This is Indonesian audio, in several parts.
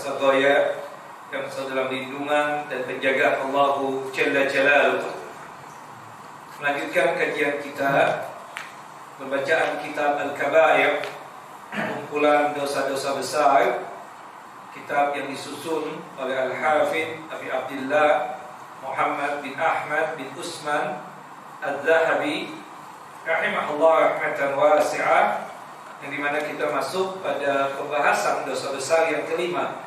sadaya yang dalam lindungan dan penjagaan Allah Jalla Jalaluhu. Melanjutkan kajian kita, pembacaan kitab Al-Kabair, kumpulan dosa-dosa besar, kitab yang disusun oleh Al-Hafidh Abi Abdullah Muhammad bin Ahmad bin Usman Al-Zahabi rahimahullah rahmatan wasi'ah, yang dimana kita masuk pada pembahasan dosa besar yang kelima,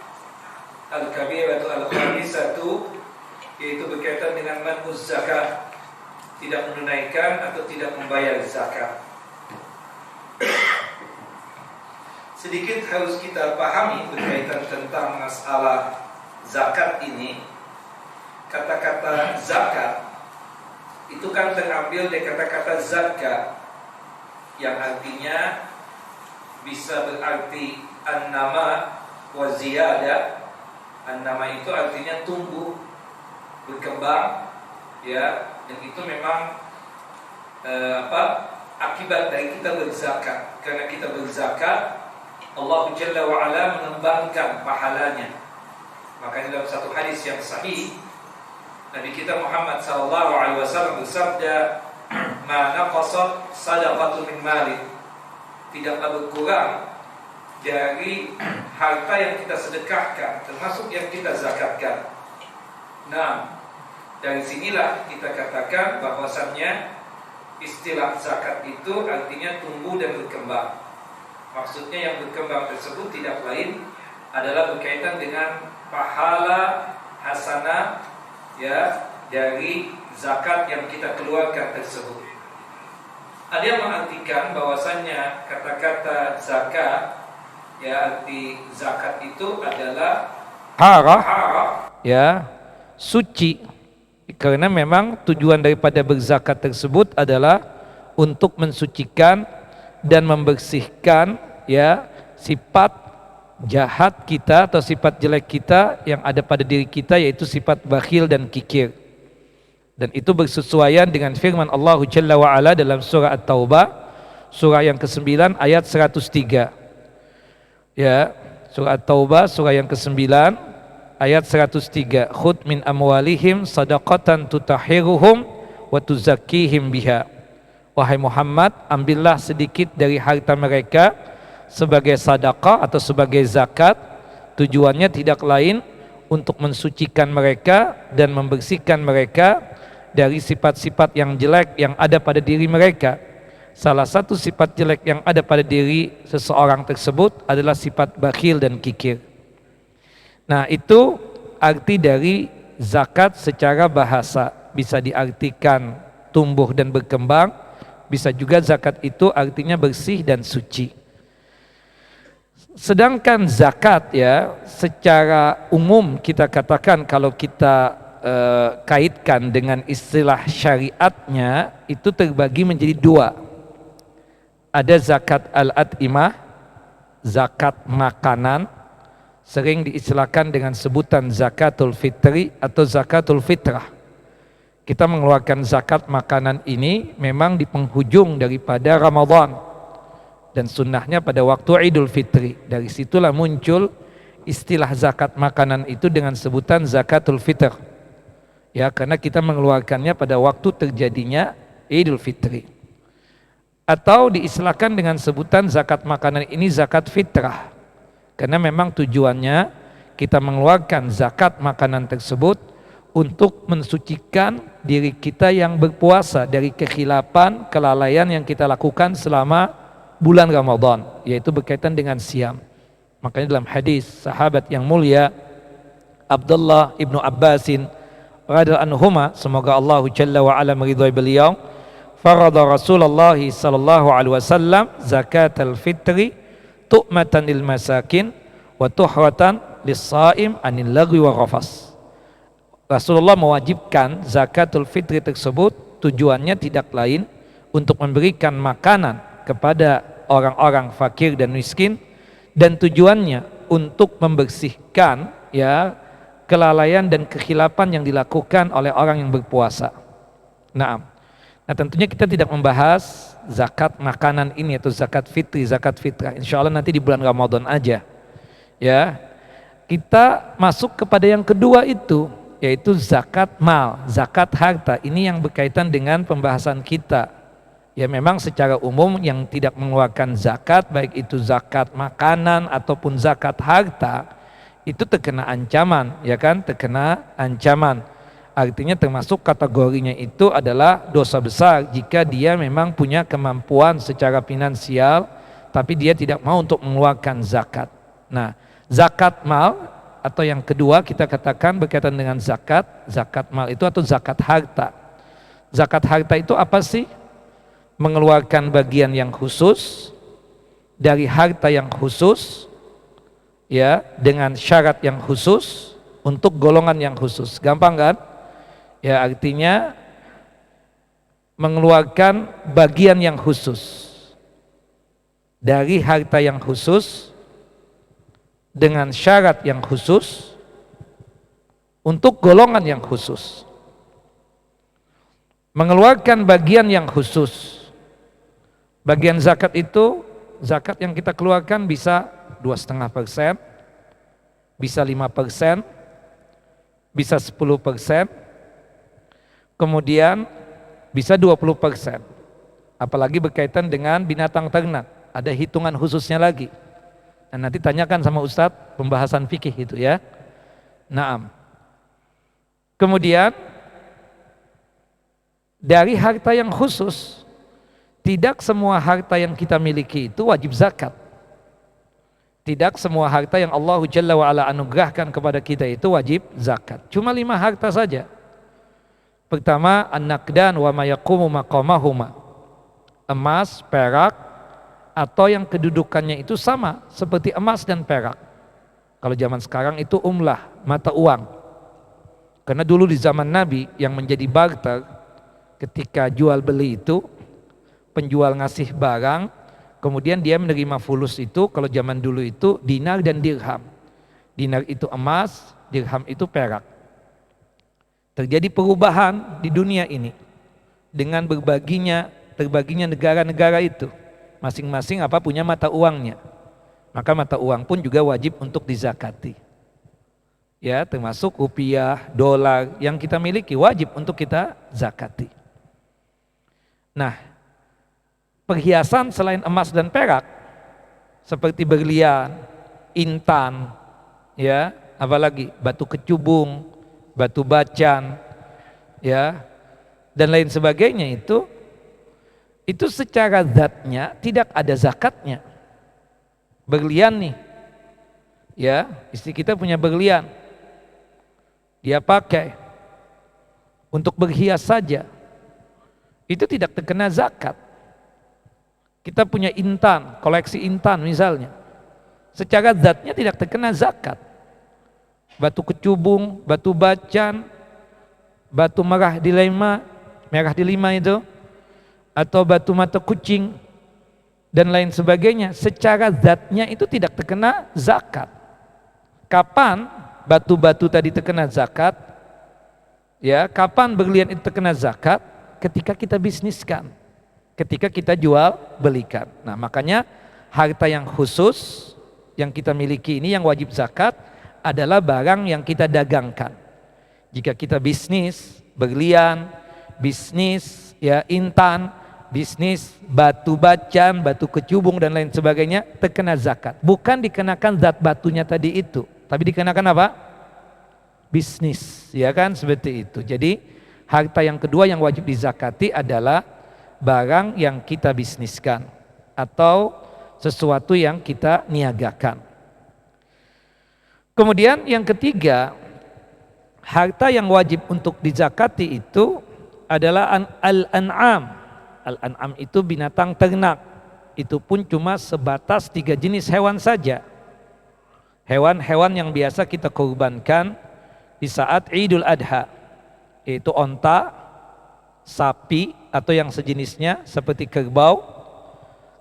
Al-Kabiratu Al-Khamisatu, yaitu berkaitan dengan man'uz zakat, tidak menunaikan atau tidak membayar zakat. Sedikit harus kita pahami berkaitan tentang masalah zakat ini. Kata-kata zakat itu kan terambil dari kata-kata zakat, yang artinya bisa berarti an-nama wa ziyadah. An-nama itu artinya tumbuh, berkembang, ya, dan itu memang akibat dari kita berzakat. Karena kita berzakat, Allah Jalla wa Ala mengembangkan pahalanya. Makanya dalam satu hadis yang sahih, Nabi kita Muhammad SAW bersabda, "Ma naqasat sadaqatu min mali." Tidaklah berkurang dari harta yang kita sedekahkan, termasuk yang kita zakatkan. Nah, dari sinilah kita katakan bahwasannya istilah zakat itu artinya tumbuh dan berkembang. Maksudnya yang berkembang tersebut tidak lain adalah berkaitan dengan pahala hasanah, ya, dari zakat yang kita keluarkan tersebut. Ada yang mengartikan bahwasannya kata-kata zakat, ya, arti zakat itu adalah tahara, ya, suci. Karena memang tujuan daripada berzakat tersebut adalah untuk mensucikan dan membersihkan, ya, sifat jahat kita atau sifat jelek kita yang ada pada diri kita, yaitu sifat bakhil dan kikir. Dan itu bersesuaian dengan firman Allah Jalla wa Ala dalam surah At-Taubah, surah yang ke-9 ayat 103. Ya, surah At-Taubah surah yang ke-9 ayat 103. Khudh min amwalihim sadaqatan tutahhiruhum wa tuzakkihim biha. Wahai Muhammad, ambillah sedikit dari harta mereka sebagai sedekah atau sebagai zakat. Tujuannya tidak lain untuk mensucikan mereka dan membersihkan mereka dari sifat-sifat yang jelek yang ada pada diri mereka. Salah satu sifat jelek yang ada pada diri seseorang tersebut adalah sifat bakhil dan kikir. Nah, itu arti dari zakat secara bahasa. Bisa diartikan tumbuh dan berkembang, bisa juga zakat itu artinya bersih dan suci. Sedangkan zakat, ya, secara umum kita katakan, kalau kita kaitkan dengan istilah syariatnya, itu terbagi menjadi dua. Ada zakat al-at'imah, zakat makanan, sering diistilahkan dengan sebutan zakatul fitri atau zakatul fitrah. Kita mengeluarkan zakat makanan ini memang di penghujung daripada Ramadan, dan sunnahnya pada waktu Idul Fitri. Dari situlah muncul istilah zakat makanan itu dengan sebutan zakatul fitr, ya, karena kita mengeluarkannya pada waktu terjadinya Idul Fitri. Atau diistilahkan dengan sebutan zakat makanan ini zakat fitrah, karena memang tujuannya kita mengeluarkan zakat makanan tersebut untuk mensucikan diri kita yang berpuasa dari kekhilapan, kelalaian yang kita lakukan selama bulan Ramadan, yaitu berkaitan dengan siam. Makanya dalam hadis sahabat yang mulia Abdullah ibnu Abbasin radhiyallahu anhuma, semoga Allah Jalla wa Ala meridhai beliau, farada Rasulullah sallallahu alaihi wasallam zakatul fitri tu'matan lil masakin wa tuhratan lis-shaim anil lagwi wa rafas. Rasulullah mewajibkan zakatul fitri tersebut tujuannya tidak lain untuk memberikan makanan kepada orang-orang fakir dan miskin, dan tujuannya untuk membersihkan, ya, kelalaian dan kekhilapan yang dilakukan oleh orang yang berpuasa. Nah, tentunya kita tidak membahas zakat makanan ini atau zakat fitri, zakat fitrah. Insya Allah nanti di bulan Ramadan aja. Ya, kita masuk kepada yang kedua itu, yaitu zakat mal, zakat harta. Ini yang berkaitan dengan pembahasan kita. Ya memang secara umum yang tidak mengeluarkan zakat, baik itu zakat makanan ataupun zakat harta, itu terkena ancaman, ya kan? Terkena ancaman. Artinya termasuk kategorinya itu adalah dosa besar jika dia memang punya kemampuan secara finansial, tapi dia tidak mau untuk mengeluarkan zakat. Nah, zakat mal atau yang kedua kita katakan berkaitan dengan zakat, zakat mal itu atau zakat harta. Zakat harta itu apa sih? Mengeluarkan bagian yang khusus dari harta yang khusus, ya, dengan syarat yang khusus untuk golongan yang khusus. Gampang kan? Ya, artinya mengeluarkan bagian yang khusus dari harta yang khusus dengan syarat yang khusus untuk golongan yang khusus. Mengeluarkan bagian yang khusus. Bagian zakat itu, zakat yang kita keluarkan bisa 2,5%, bisa 5%, bisa 10%, kemudian bisa 20%. Apalagi berkaitan dengan binatang ternak, ada hitungan khususnya lagi. Dan nanti tanyakan sama Ustadz pembahasan fikih itu ya. Naam. Kemudian dari harta yang khusus, tidak semua harta yang kita miliki itu wajib zakat. Tidak semua harta yang Allah Jalla wa'ala anugerahkan kepada kita itu wajib zakat. Cuma 5 harta saja. Pertama, an-naqdan wa ma yaqumu maqamahuma. Emas, perak, atau yang kedudukannya itu sama seperti emas dan perak. Kalau zaman sekarang itu umlah, mata uang. Karena dulu di zaman Nabi yang menjadi barter ketika jual beli itu, penjual ngasih barang, kemudian dia menerima fulus itu, kalau zaman dulu itu dinar dan dirham. Dinar itu emas, dirham itu perak. Terjadi perubahan di dunia ini dengan terbaginya negara-negara itu. Masing-masing punya mata uangnya. Maka mata uang pun juga wajib untuk dizakati. Ya, termasuk rupiah, dolar yang kita miliki wajib untuk kita zakati. Nah, perhiasan selain emas dan perak seperti berlian, intan, ya, apalagi batu kecubung, batu bacan, ya, dan lain sebagainya itu secara zatnya tidak ada zakatnya. Berlian nih, ya, istri kita punya berlian, dia pakai untuk berhias saja, itu tidak terkena zakat. Kita punya intan, koleksi intan misalnya, secara zatnya tidak terkena zakat. Batu kecubung, batu bacan, batu merah delima itu, atau batu mata kucing dan lain sebagainya, secara zatnya itu tidak terkena zakat. Kapan batu-batu tadi terkena zakat? Ya, kapan berlian itu terkena zakat? Ketika kita bisniskan, ketika kita jual belikan. Nah, makanya harta yang khusus yang kita miliki ini yang wajib zakat adalah barang yang kita dagangkan. Jika kita bisnis berlian, bisnis ya intan, bisnis batu bacan, batu kecubung dan lain sebagainya, terkena zakat. Bukan dikenakan zat batunya tadi itu, tapi dikenakan apa? Bisnis, ya kan, seperti itu. Jadi harta yang kedua yang wajib dizakati adalah barang yang kita bisniskan atau sesuatu yang kita niagakan. Kemudian yang ketiga, harta yang wajib untuk dizakati itu adalah al-an'am. Al-an'am itu binatang ternak. Itu pun cuma sebatas 3 jenis hewan saja. Hewan-hewan yang biasa kita korbankan di saat Idul Adha, yaitu onta, sapi atau yang sejenisnya seperti kerbau.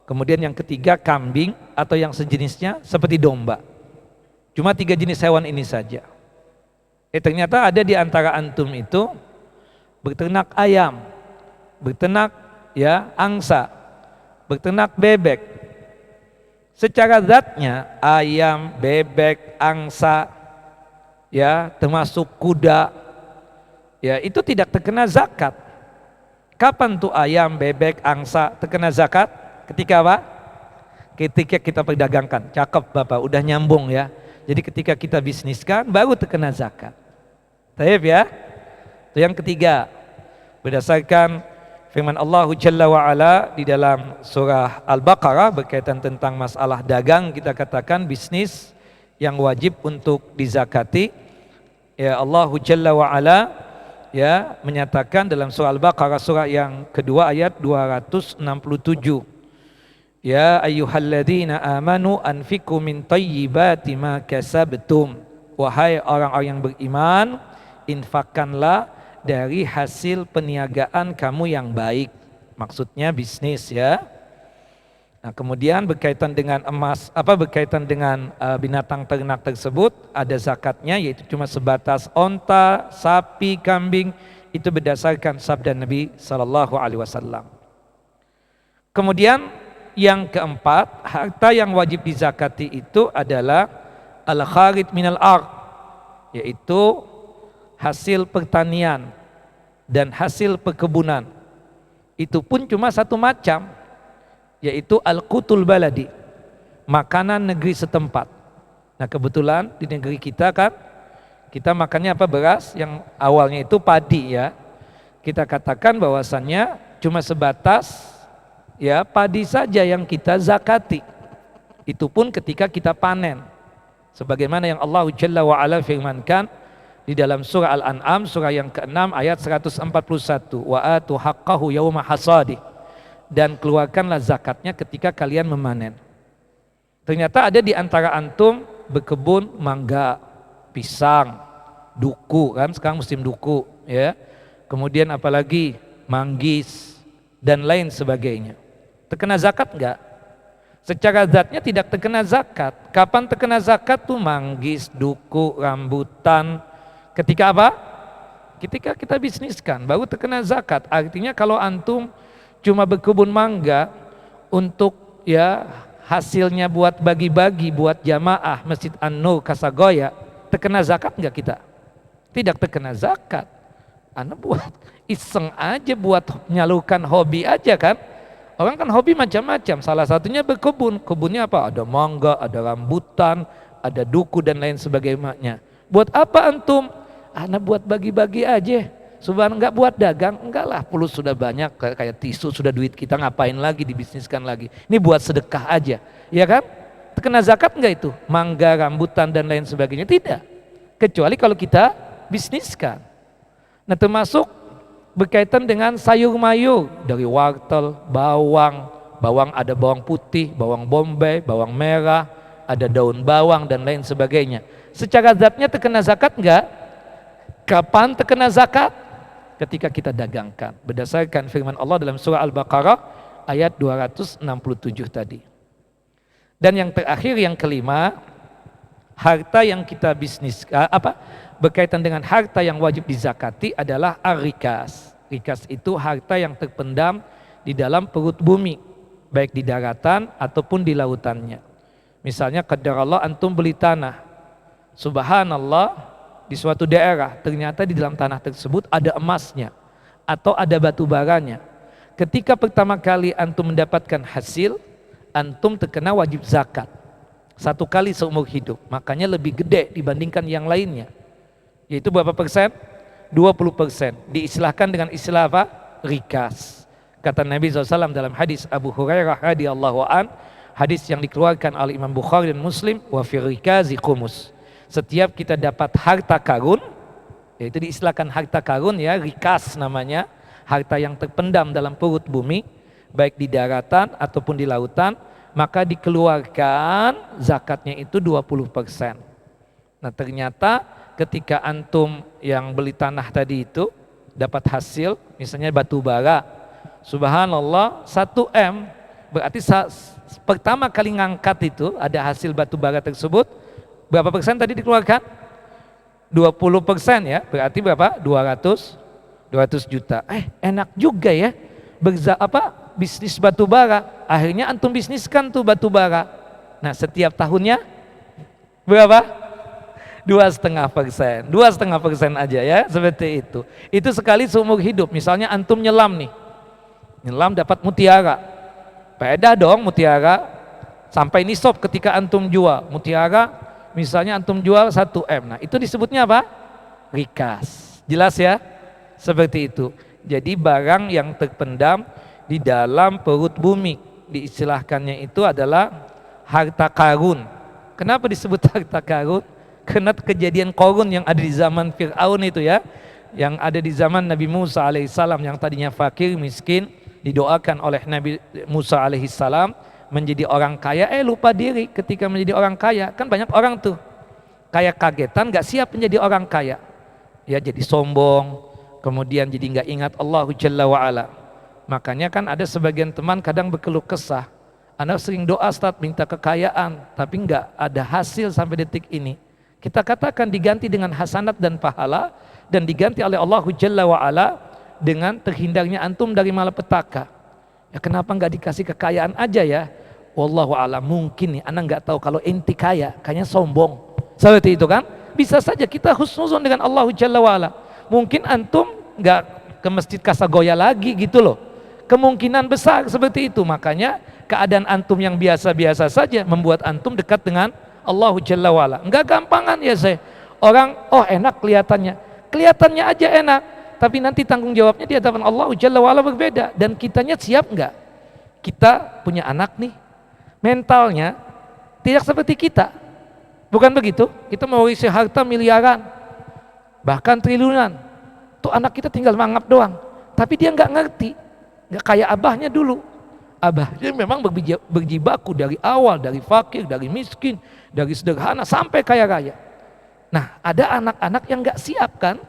Kemudian yang ketiga kambing atau yang sejenisnya seperti domba. Cuma 3 jenis hewan ini saja. Ternyata ada di antara antum itu berternak ayam, berternak ya angsa, berternak bebek. Secara zatnya ayam, bebek, angsa ya, termasuk kuda, ya itu tidak terkena zakat. Kapan tuh ayam, bebek, angsa terkena zakat? Ketika apa? Ketika kita perdagangkan. Cakep Bapak, udah nyambung ya. Jadi ketika kita bisniskan baru terkena zakat. Taib ya. Itu yang ketiga. Berdasarkan firman Allah Jalla wa Ala di dalam surah Al-Baqarah berkaitan tentang masalah dagang, kita katakan bisnis yang wajib untuk dizakati. Ya, Allah Jalla wa Ala ya menyatakan dalam surah Al-Baqarah surah yang kedua ayat 267, ya ayyuhalladzina amanu anfiqu min thayyibati ma kasabtum, wahai orang-orang yang beriman, infakkanlah dari hasil peniagaan kamu yang baik, maksudnya bisnis ya. Nah, kemudian berkaitan dengan emas, berkaitan dengan binatang ternak tersebut ada zakatnya, yaitu cuma sebatas onta, sapi, kambing, itu berdasarkan sabda Nabi Sallallahu Alaihi Wasallam. Kemudian yang keempat, harta yang wajib dizakati itu adalah al-kharij minal ard, yaitu hasil pertanian dan hasil perkebunan. Itu pun cuma satu macam, yaitu al-qutul baladi, makanan negeri setempat. Nah kebetulan di negeri kita kan, kita makannya apa? Beras yang awalnya itu padi ya. Kita katakan bahwasannya cuma sebatas ya padi saja yang kita zakati. Itu pun ketika kita panen. Sebagaimana yang Allah Jalla wa Ala firmankan di dalam surah Al-An'am surah yang ke-6 ayat 141, wa atu haqqahu yauma hasadih, dan keluarkanlah zakatnya ketika kalian memanen. Ternyata ada di antara antum berkebun mangga, pisang, duku kan, sekarang musim duku ya. Kemudian apalagi manggis dan lain sebagainya. Terkena zakat enggak? Secara zatnya tidak terkena zakat. Kapan terkena zakat tuh? Manggis, duku, rambutan. Ketika apa? Ketika kita bisniskan baru terkena zakat. Artinya kalau antum cuma berkebun mangga untuk ya hasilnya buat bagi-bagi buat jamaah Masjid An-Nur Kasagoya, terkena zakat enggak kita? Tidak terkena zakat. Anda buat iseng aja, buat menyalurkan hobi aja kan. Orang kan hobi macam-macam, salah satunya berkebun. Kebunnya apa? Ada mangga, ada rambutan, ada duku dan lain sebagainya. Buat apa antum? Anda buat bagi-bagi aja. Subhan, enggak buat dagang, enggak lah, pulus sudah banyak, kayak tisu sudah duit kita, ngapain lagi dibisniskan lagi. Ini buat sedekah aja, ya kan? Terkena zakat enggak itu? Mangga, rambutan dan lain sebagainya? Tidak. Kecuali kalau kita bisniskan. Nah, termasuk berkaitan dengan sayur mayur, dari wortel, bawang ada bawang putih, bawang bombay, bawang merah, ada daun bawang dan lain sebagainya. Secara zatnya terkena zakat enggak? Kapan terkena zakat? Ketika kita dagangkan, berdasarkan firman Allah dalam surah Al-Baqarah ayat 267 tadi. Dan yang terakhir, yang kelima, harta yang kita bisnis berkaitan dengan harta yang wajib dizakati adalah ar-rikas. Rikas itu harta yang terpendam di dalam perut bumi, baik di daratan ataupun di lautannya. Misalnya qadarallah antum beli tanah, subhanallah, di suatu daerah ternyata di dalam tanah tersebut ada emasnya atau ada batu baranya. Ketika pertama kali antum mendapatkan hasil, antum terkena wajib zakat 1 kali seumur hidup. Makanya lebih gede dibandingkan yang lainnya. Yaitu berapa persen? 20%. Diistilahkan dengan istilah apa? Rikas. Kata Nabi SAW dalam hadis Abu Hurairah radhiyallahu an, hadis yang dikeluarkan oleh Imam Bukhari dan Muslim, wa fir rikazi khumus. Setiap kita dapat harta karun, yaitu diistilahkan harta karun ya, rikas namanya, harta yang terpendam dalam perut bumi, baik di daratan ataupun di lautan, maka dikeluarkan zakatnya itu 20%. Nah ternyata ketika antum yang beli tanah tadi itu dapat hasil, misalnya batu bara, subhanallah 1 M, berarti pertama kali ngangkat itu ada hasil batu bara tersebut, berapa persen tadi dikeluarkan? 20% ya, berarti berapa? 200 juta. Enak juga ya bisnis batu bara. Akhirnya antum bisniskan tuh batu bara. Nah setiap tahunnya berapa? 2,5%, 2,5% aja ya, seperti itu. Itu sekali seumur hidup. Misalnya antum nyelam nih, nyelam dapat mutiara, beda dong mutiara sampai nisab ketika antum jual mutiara. Misalnya antum jual 1 M, nah itu disebutnya apa? Rikas. Jelas ya? Seperti itu. Jadi barang yang terpendam di dalam perut bumi, diistilahkannya itu adalah harta karun. Kenapa disebut harta karun? Karena kejadian korun yang ada di zaman Fir'aun itu ya, yang ada di zaman Nabi Musa alaihissalam, yang tadinya fakir miskin, didoakan oleh Nabi Musa alaihissalam menjadi orang kaya, lupa diri ketika menjadi orang kaya. Kan banyak orang tuh kayak kagetan, gak siap menjadi orang kaya ya, jadi sombong, kemudian jadi gak ingat Allah Jalla wa'ala. Makanya kan ada sebagian teman kadang berkeluh kesah, Anda sering doa Ustaz minta kekayaan tapi gak ada hasil sampai detik ini. Kita katakan diganti dengan hasanat dan pahala, dan diganti oleh Allah Jalla wa'ala dengan terhindarnya antum dari malapetaka. Ya kenapa nggak dikasih kekayaan aja ya? Wallahu a'lam. Mungkin nih anak nggak tahu kalau enti kaya, kayaknya sombong. Seperti itu kan? Bisa saja kita husnuzon dengan Allah Jalla wa'ala. Mungkin antum nggak ke masjid Kasagoya lagi gitu loh. Kemungkinan besar seperti itu. Makanya keadaan antum yang biasa-biasa saja membuat antum dekat dengan Allah Jalla wa'ala. Enggak gampangan ya saya. Orang enak kelihatannya aja enak, tapi nanti tanggung jawabnya di hadapan Allah Jalla wa'ala berbeda. Dan kitanya siap enggak? Kita punya anak nih, mentalnya tidak seperti kita, bukan begitu? Kita mewarisi harta miliaran, bahkan triliunan. Tuh anak kita tinggal mangap doang, tapi dia enggak ngerti, enggak kayak abahnya dulu. Abahnya memang berjibaku dari awal, dari fakir, dari miskin, dari sederhana sampai kaya raya. Nah, ada anak-anak yang nggak siap kan?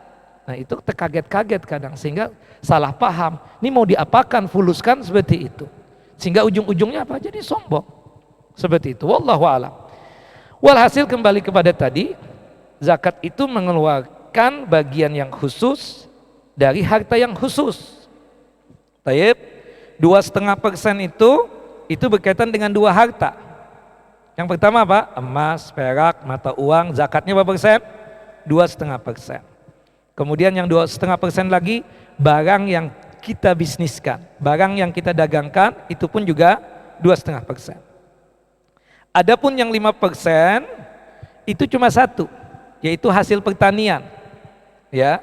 Nah, itu terkaget-kaget kadang sehingga salah paham. Ini mau diapakan, fuluskan seperti itu. Sehingga ujung-ujungnya apa? Jadi sombong. Seperti itu. Wallahu a'lam. Walhasil kembali kepada tadi, zakat itu mengeluarkan bagian yang khusus dari harta yang khusus. Taib. 2,5% itu berkaitan dengan 2 harta. Yang pertama apa? Emas, perak, mata uang. Zakatnya berapa persen? 2,5%. Kemudian yang 2,5% lagi barang yang kita bisniskan, barang yang kita dagangkan, itu pun juga 2,5%. Adapun yang 5% itu cuma satu, yaitu hasil pertanian. Ya,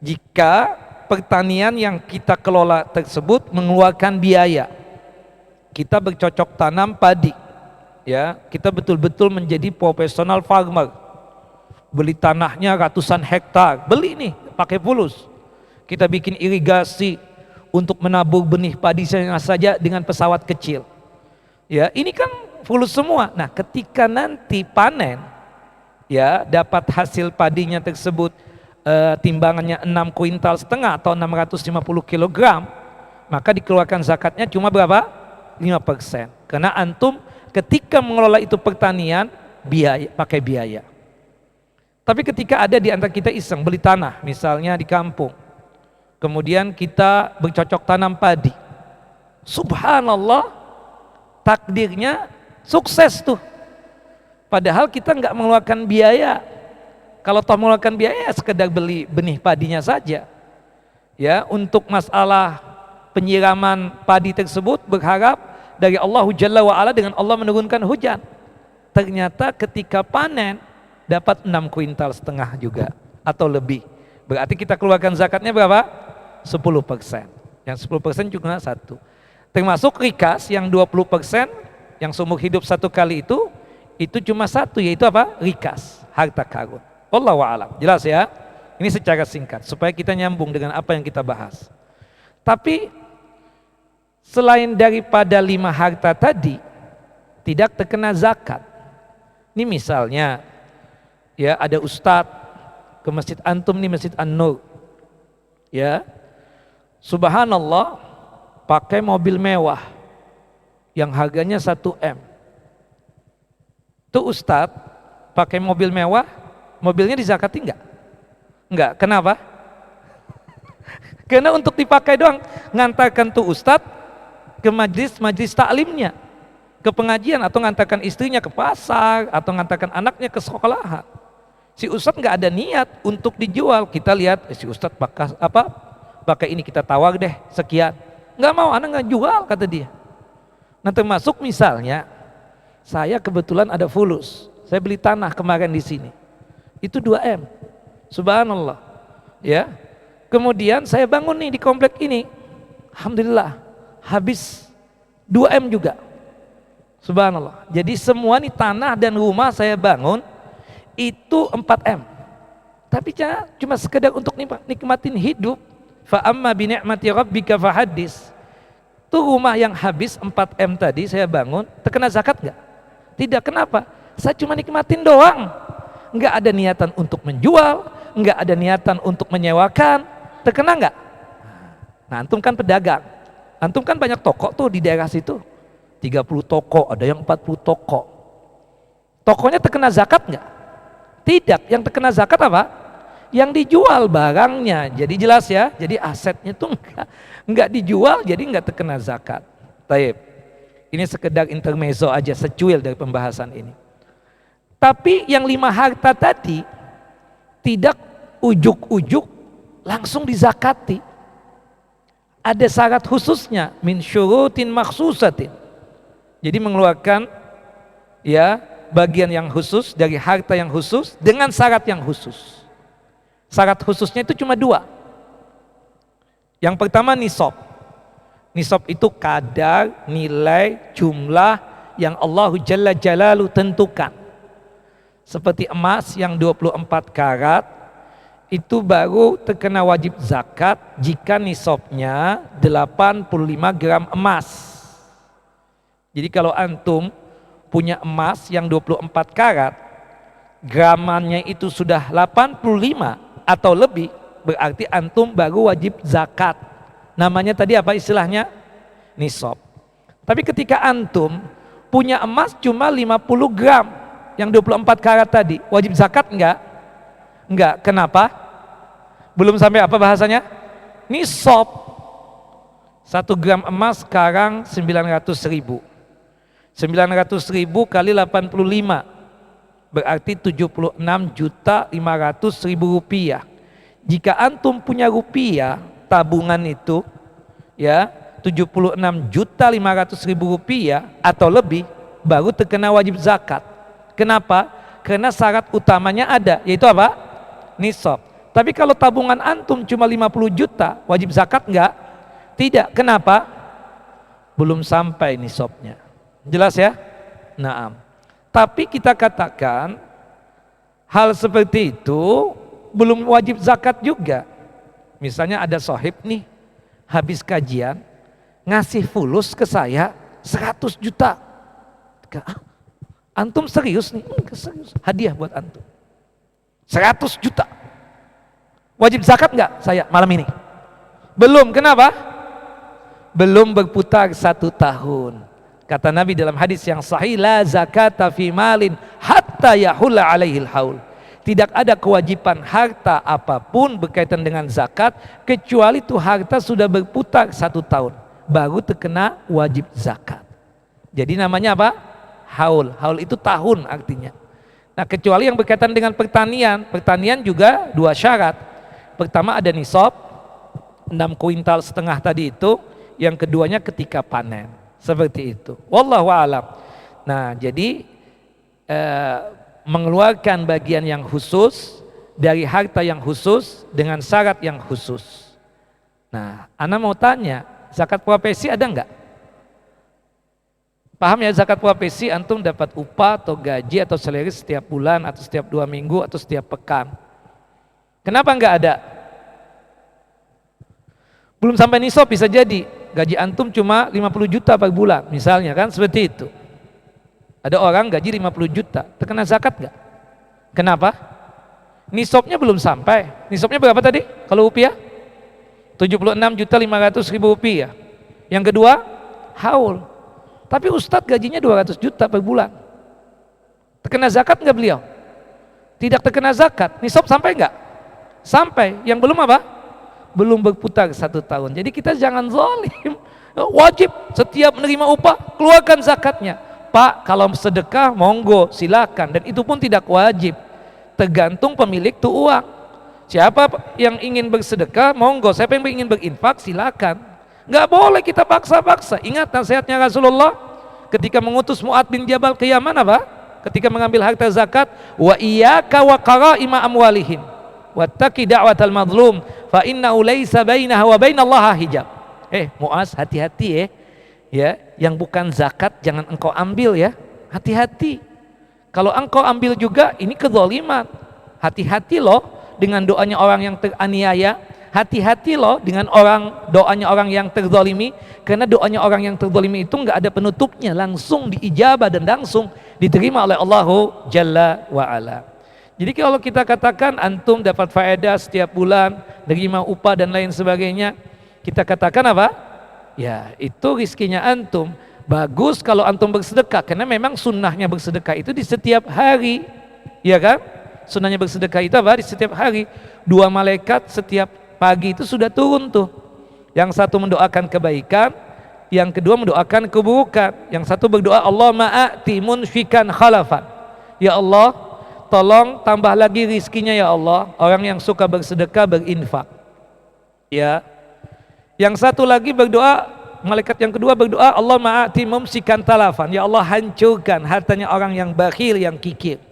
jika pertanian yang kita kelola tersebut mengeluarkan biaya, kita bercocok tanam padi, ya, kita betul-betul menjadi profesional farmer, beli tanahnya ratusan hektar, beli nih pakai fulus, kita bikin irigasi untuk menabur benih padi saja dengan pesawat kecil, ya, ini kan fulus semua. Nah, ketika nanti panen, ya, dapat hasil padinya tersebut, timbangannya 6,5 kuintal atau 650 kg, maka dikeluarkan zakatnya cuma berapa? 5%. Karena antum ketika mengelola itu pertanian, pakai biaya. Tapi ketika ada di antara kita iseng beli tanah, misalnya di kampung, kemudian kita bercocok tanam padi, subhanallah, takdirnya sukses tuh. Padahal kita nggak mengeluarkan biaya. Kalau toh mengeluarkan biaya, sekedar beli benih padinya saja. Ya, untuk masalah penyiraman padi tersebut berharap dari Allah Jalla wa'ala dengan Allah menurunkan hujan. Ternyata ketika panen dapat 6,5 kuintal juga atau lebih. Berarti kita keluarkan zakatnya berapa? 10%. Yang 10% juga satu. Termasuk rikas yang 20% yang seumur hidup satu kali itu cuma satu, yaitu apa? Rikas, harta karun. Wallahu a'lam. Jelas ya? Ini secara singkat supaya kita nyambung dengan apa yang kita bahas. Tapi selain daripada 5 harta tadi tidak terkena zakat. Ini misalnya ya, ada ustadz ke masjid antum nih, Masjid An-Nur. Ya. Subhanallah, pakai mobil mewah yang harganya 1 M. Tuh ustadz pakai mobil mewah, mobilnya dizakati enggak? Enggak. Kenapa? Karena untuk dipakai doang, ngantarkan tuh ustadz ke majlis taklimnya, ke pengajian, atau ngantarkan istrinya ke pasar, atau ngantarkan anaknya ke sekolahan. Si ustadz nggak ada niat untuk dijual. Kita lihat si ustadz pakai ini, kita tawar deh sekian. Nggak mau, anak nggak jual, kata dia. Nah termasuk misalnya saya kebetulan ada fulus, saya beli tanah kemarin di sini, itu 2 M, subhanallah, ya. Kemudian saya bangun nih di komplek ini, alhamdulillah habis 2 M juga, subhanallah. Jadi semua nih tanah dan rumah saya bangun itu 4 M. Tapi cuma sekedar untuk nikmatin hidup. Fa amma bi ni'mati rabbika fahaddits. Tuh rumah yang habis 4 M tadi saya bangun, terkena zakat enggak? Tidak. Kenapa? Saya cuma nikmatin doang. Enggak ada niatan untuk menjual, enggak ada niatan untuk menyewakan. Terkena enggak? Nah, antum kan pedagang. Antum kan banyak toko tuh di daerah situ. 30 toko, ada yang 40 toko. Tokonya terkena zakat enggak? Tidak, yang terkena zakat apa? Yang dijual barangnya. Jadi jelas ya, jadi asetnya tuh enggak dijual, jadi enggak terkena zakat. Taib. Ini sekedar intermezzo aja, secuil dari pembahasan ini. Tapi yang 5 harta tadi tidak ujuk-ujuk langsung dizakati. Ada syarat khususnya, min syurutin makhsusatin. Jadi mengeluarkan ya bagian yang khusus dari harta yang khusus dengan syarat yang khusus. Syarat khususnya itu cuma 2. Yang pertama nisab. Nisab itu kadar, nilai, jumlah yang Allah Jalla Jalaluhu tentukan. Seperti emas yang 24 karat itu baru terkena wajib zakat jika nisabnya 85 gram emas. Jadi kalau antum punya emas yang 24 karat, gramannya itu sudah 85 atau lebih, berarti antum baru wajib zakat. Namanya tadi apa istilahnya? Nisab. Tapi ketika antum punya emas cuma 50 gram yang 24 karat tadi, wajib zakat enggak? Enggak. Kenapa? Belum sampai apa bahasanya? Nisab. 1 gram emas sekarang 900.000. 900.000 kali 85 berarti 76.500.000 rupiah. Jika antum punya rupiah tabungan itu ya 76.500.000 rupiah atau lebih, baru terkena wajib zakat. Kenapa? Karena syarat utamanya ada, yaitu apa? Nisab. Tapi kalau tabungan antum cuma 50 juta, wajib zakat enggak? Tidak. Kenapa? Belum sampai nisabnya. Jelas ya? Naam. Tapi kita katakan hal seperti itu belum wajib zakat juga. Misalnya ada sohib nih habis kajian ngasih fulus ke saya 100 juta. Antum serius nih? Serius. Hadiah buat antum 100 juta. Wajib zakat enggak saya malam ini? Belum. Kenapa? Belum berputar 1 tahun. Kata Nabi dalam hadis yang sahih, la zakata fi malin hatta yahula alaihil haul. Tidak ada kewajiban harta apapun berkaitan dengan zakat kecuali itu harta sudah berputar 1 tahun baru terkena wajib zakat. Jadi namanya apa? Haul. Haul itu tahun artinya. Nah, kecuali yang berkaitan dengan pertanian. Pertanian juga 2 syarat. Pertama ada nisab 6,5 kuintal tadi itu. Yang keduanya ketika panen. Seperti itu. Wallahu a'lam. Nah, jadi mengeluarkan bagian yang khusus dari harta yang khusus dengan syarat yang khusus. Nah, ana mau tanya, zakat profesi ada enggak? Paham ya zakat profesi? Antum dapat upah atau gaji atau salary setiap bulan atau setiap 2 minggu atau setiap pekan. Kenapa enggak ada? Belum sampai nisab bisa jadi. Gaji antum cuma 50 juta per bulan misalnya kan, seperti itu. Ada orang gaji 50 juta, terkena zakat enggak? Kenapa? Nisabnya belum sampai. Nisabnya berapa tadi kalau rupiah? 76.500.000 rupiah. Yang kedua, haul. Tapi ustadz gajinya 200 juta per bulan. Terkena zakat enggak beliau? Tidak terkena zakat. Nisab sampai enggak? Sampai. Yang belum apa? Belum berputar 1 tahun. Jadi kita jangan zalim. Wajib setiap menerima upah keluarkan zakatnya. Pak, kalau sedekah monggo silakan, dan itu pun tidak wajib. tergantung pemilik tuh uang. Siapa yang ingin bersedekah, monggo. Siapa yang ingin berinfak, silakan. Nggak boleh kita paksa-paksa. Ingat nasihatnya Rasulullah ketika mengutus Mu'adz bin Jabal ke Yaman apa? Ketika mengambil harta zakat, wa iyyaka wa qara'ima amwalihim wattaqi da'watal mazlum fa innahu laisa bainaha wa bainallahi hijab. Mu'adz, hati-hati ya, yang bukan zakat jangan engkau ambil ya. Hati-hati. Kalau engkau ambil juga ini kezaliman. Hati-hati loh dengan doanya orang yang teraniaya. Hati-hati loh dengan doanya orang yang terzalimi, karena doanya orang yang terzalimi itu nggak ada penutupnya, langsung diijabah dan langsung diterima oleh Allahu Jalla wa Ala. Jadi kalau kita katakan antum dapat faedah setiap bulan, nerima upah dan lain sebagainya, kita katakan apa? Ya, itu rizkinya antum. Bagus kalau antum bersedekah, karena memang sunnahnya bersedekah itu di setiap hari, ya kan? Sunnahnya bersedekah itu apa? Di setiap hari. 2 malaikat setiap pagi itu sudah turun tuh. Yang satu mendoakan kebaikan, yang kedua mendoakan keburukan. Yang satu berdoa, Allahumma a'ti munfikan khalafan. Ya Allah, tolong tambah lagi rizkinya ya Allah, orang yang suka bersedekah, berinfak. Ya. Yang satu lagi berdoa, malaikat yang kedua berdoa, Allahumma a'ti mumsikan talafan. Ya Allah, hancurkan hartanya orang yang bakhil, yang kikir.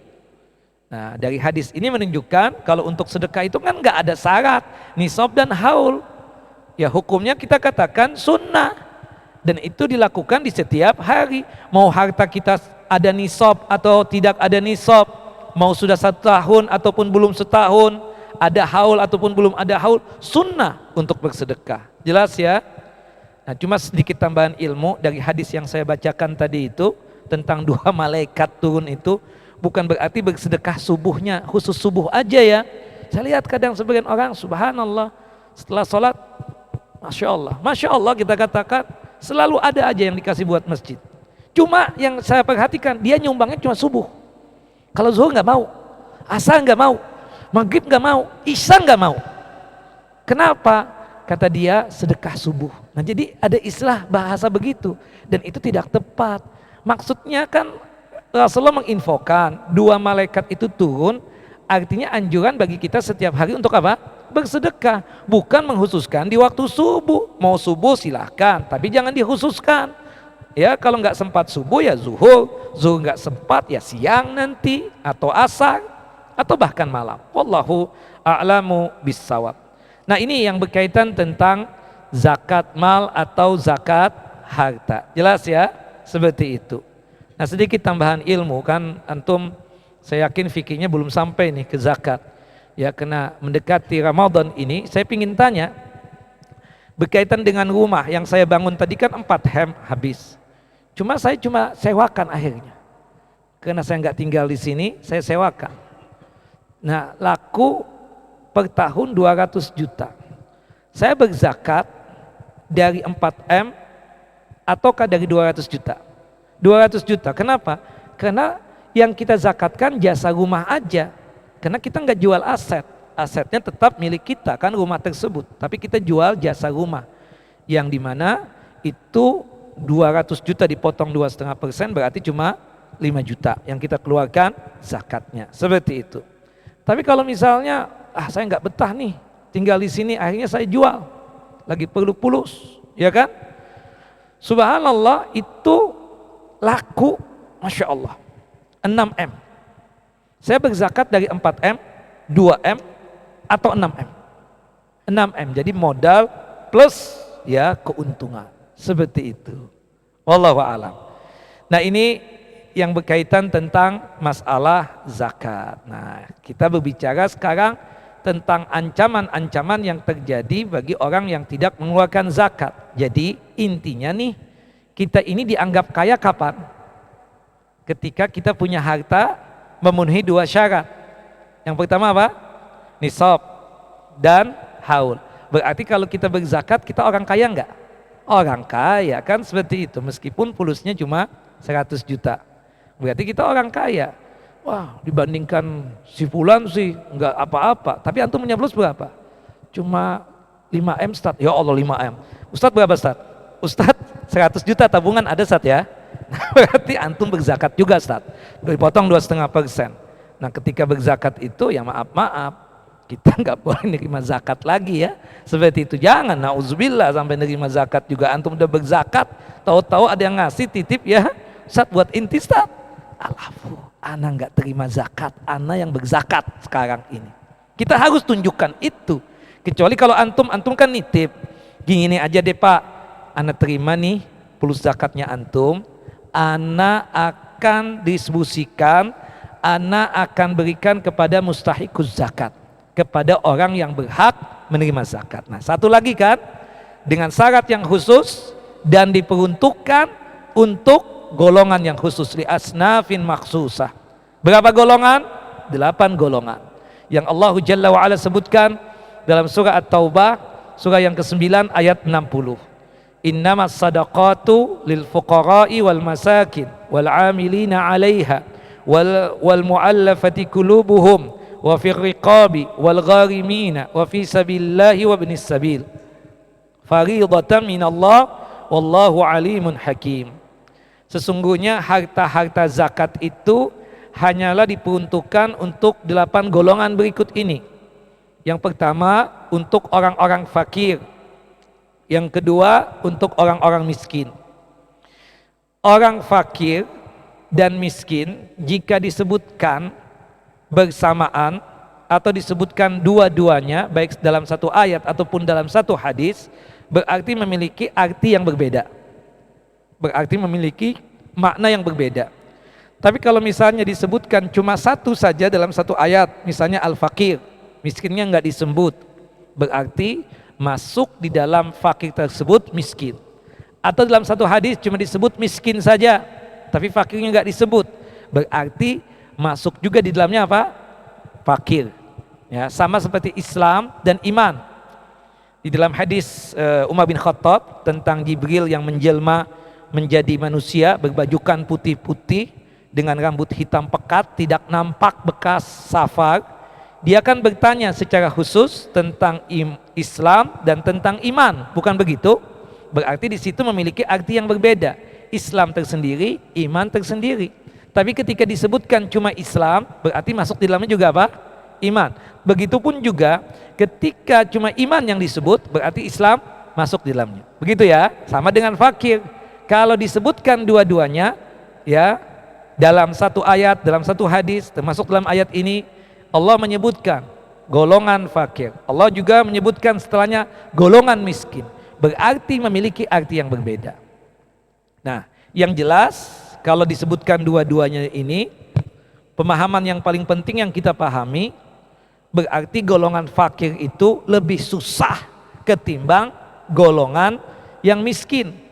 Nah, dari hadis ini menunjukkan kalau untuk sedekah itu kan nggak ada syarat nisab dan haul. Ya, hukumnya kita katakan sunnah, dan itu dilakukan di setiap hari. Mau harta kita ada nisab atau tidak ada nisab, mau sudah 1 tahun ataupun belum setahun, ada haul ataupun belum ada haul, sunnah untuk bersedekah. Jelas ya? Nah, cuma sedikit tambahan ilmu dari hadis yang saya bacakan tadi itu tentang 2 malaikat turun itu, bukan berarti bersedekah subuhnya khusus subuh aja ya. Saya lihat kadang sebagian orang, subhanallah, setelah sholat, masya Allah kita katakan selalu ada aja yang dikasih buat masjid. Cuma yang saya perhatikan, dia nyumbangnya cuma subuh. Kalau zuhur nggak mau, asar nggak mau, maghrib nggak mau, isya nggak mau. Kenapa? Kata dia sedekah subuh. Nah, jadi ada istilah bahasa begitu, dan itu tidak tepat. Maksudnya kan Rasulullah menginfokan 2 malaikat itu turun, artinya anjuran bagi kita setiap hari untuk apa? Bersedekah, bukan menghususkan di waktu subuh. Mau subuh silahkan, tapi jangan dikhususkan. Ya, kalau nggak sempat subuh ya zuhur, zuhur nggak sempat ya siang nanti, atau asar, atau bahkan malam. Wallahu a'lamu bissawab. Nah, ini yang berkaitan tentang zakat mal atau zakat harta. Jelas ya? Seperti itu. Nah, sedikit tambahan ilmu, kan antum saya yakin fikihnya belum sampai nih ke zakat. Ya, kena mendekati Ramadan ini, saya ingin tanya berkaitan dengan rumah yang saya bangun tadi kan 4 hem habis. Saya cuma sewakan akhirnya. Karena saya nggak tinggal di sini, saya sewakan. Nah, laku per tahun 200 juta. Saya berzakat dari 4M ataukah dari 200 juta? 200 juta. Kenapa? Karena yang kita zakatkan jasa rumah aja. Karena kita nggak jual aset. Asetnya tetap milik kita kan rumah tersebut. Tapi kita jual jasa rumah. Yang dimana itu 200 juta dipotong 2,5% berarti cuma 5 juta yang kita keluarkan zakatnya. Seperti itu. Tapi kalau misalnya saya nggak betah nih tinggal di sini, akhirnya saya jual, lagi perlu pulus, ya kan? Subhanallah, itu laku, masya Allah, 6M. Saya berzakat dari 4M, 2M, atau 6M. 6M, jadi modal plus ya keuntungan, seperti itu. Wallahu a'lam. Nah, ini yang berkaitan tentang masalah zakat. Nah, kita berbicara sekarang tentang ancaman-ancaman yang terjadi bagi orang yang tidak mengeluarkan zakat. Jadi intinya nih, kita ini dianggap kaya kapan? Ketika kita punya harta memenuhi 2 syarat. Yang pertama apa? Nisab dan haul. Berarti kalau kita berzakat, kita orang kaya enggak? Orang kaya kan, seperti itu. Meskipun pulusnya cuma 100 juta. Berarti kita orang kaya. Wah, dibandingkan si fulan sih enggak apa-apa. Tapi antum punya plus berapa? Cuma 5M Ustaz. Ya Allah, 5M. Ustaz berapa Ustaz? Ustaz 100 juta tabungan ada Ustaz ya. Nah, berarti antum berzakat juga Ustaz. Dipotong 2,5%. Nah ketika berzakat itu ya maaf-maaf, kita nggak boleh nerima zakat lagi ya. Seperti itu, jangan, nauzubillah sampai nerima zakat juga. Antum udah berzakat, tahu-tahu ada yang ngasih titip ya, Ustaz buat inti Ustaz. Alafu, ana nggak terima zakat, ana yang berzakat sekarang ini. Kita harus tunjukkan itu. Kecuali kalau antum kan nitip, gini aja deh Pak, ana terima nih plus zakatnya antum, ana akan distribusikan, ana akan berikan kepada mustahiquz zakat, kepada orang yang berhak menerima zakat. Nah satu lagi kan, dengan syarat yang khusus dan diperuntukkan untuk golongan yang khusus, li asnafin maksusah. Berapa golongan? 8 golongan yang Allah Jalla wa'ala sebutkan dalam surah At-Taubah, surah yang ke-9 ayat 60. Innamas sadaqatu lil fuqara'i wal masakin wal 'amilina 'alaiha wal mu'allafati qulubuhum wa fir riqabi wal gharimina wa fi sabilillahi wa ibnis sabil fariidatan minallah wallahu alimun hakim. Sesungguhnya harta-harta zakat itu hanyalah diperuntukkan untuk 8 golongan berikut ini. Yang pertama untuk orang-orang fakir, yang kedua untuk orang-orang miskin. Orang fakir dan miskin jika disebutkan bersamaan atau disebutkan dua-duanya baik dalam satu ayat ataupun dalam satu hadis, berarti memiliki arti yang berbeda, berarti memiliki makna yang berbeda. Tapi kalau misalnya disebutkan cuma satu saja dalam satu ayat, misalnya al-fakir, miskinnya nggak disebut, berarti masuk di dalam fakir tersebut miskin. Atau dalam satu hadis cuma disebut miskin saja, tapi fakirnya nggak disebut, berarti masuk juga di dalamnya apa? Fakir. Ya, sama seperti Islam dan iman. Di dalam hadis Umar bin Khattab tentang Jibril yang menjelma menjadi manusia berbajukan putih-putih dengan rambut hitam pekat, tidak nampak bekas safar, dia akan bertanya secara khusus tentang Islam dan tentang iman, bukan begitu? Berarti di situ memiliki arti yang berbeda. Islam tersendiri, iman tersendiri. Tapi ketika disebutkan cuma Islam, berarti masuk di dalamnya juga apa? Iman. Begitupun juga ketika cuma iman yang disebut, berarti Islam masuk di dalamnya. Begitu ya, sama dengan fakir. Kalau disebutkan dua-duanya ya dalam satu ayat, dalam satu hadis, termasuk dalam ayat ini Allah menyebutkan golongan fakir, Allah juga menyebutkan setelahnya golongan miskin, berarti memiliki arti yang berbeda. Nah, yang jelas kalau disebutkan dua-duanya ini, pemahaman yang paling penting yang kita pahami, berarti golongan fakir itu lebih susah ketimbang golongan yang miskin.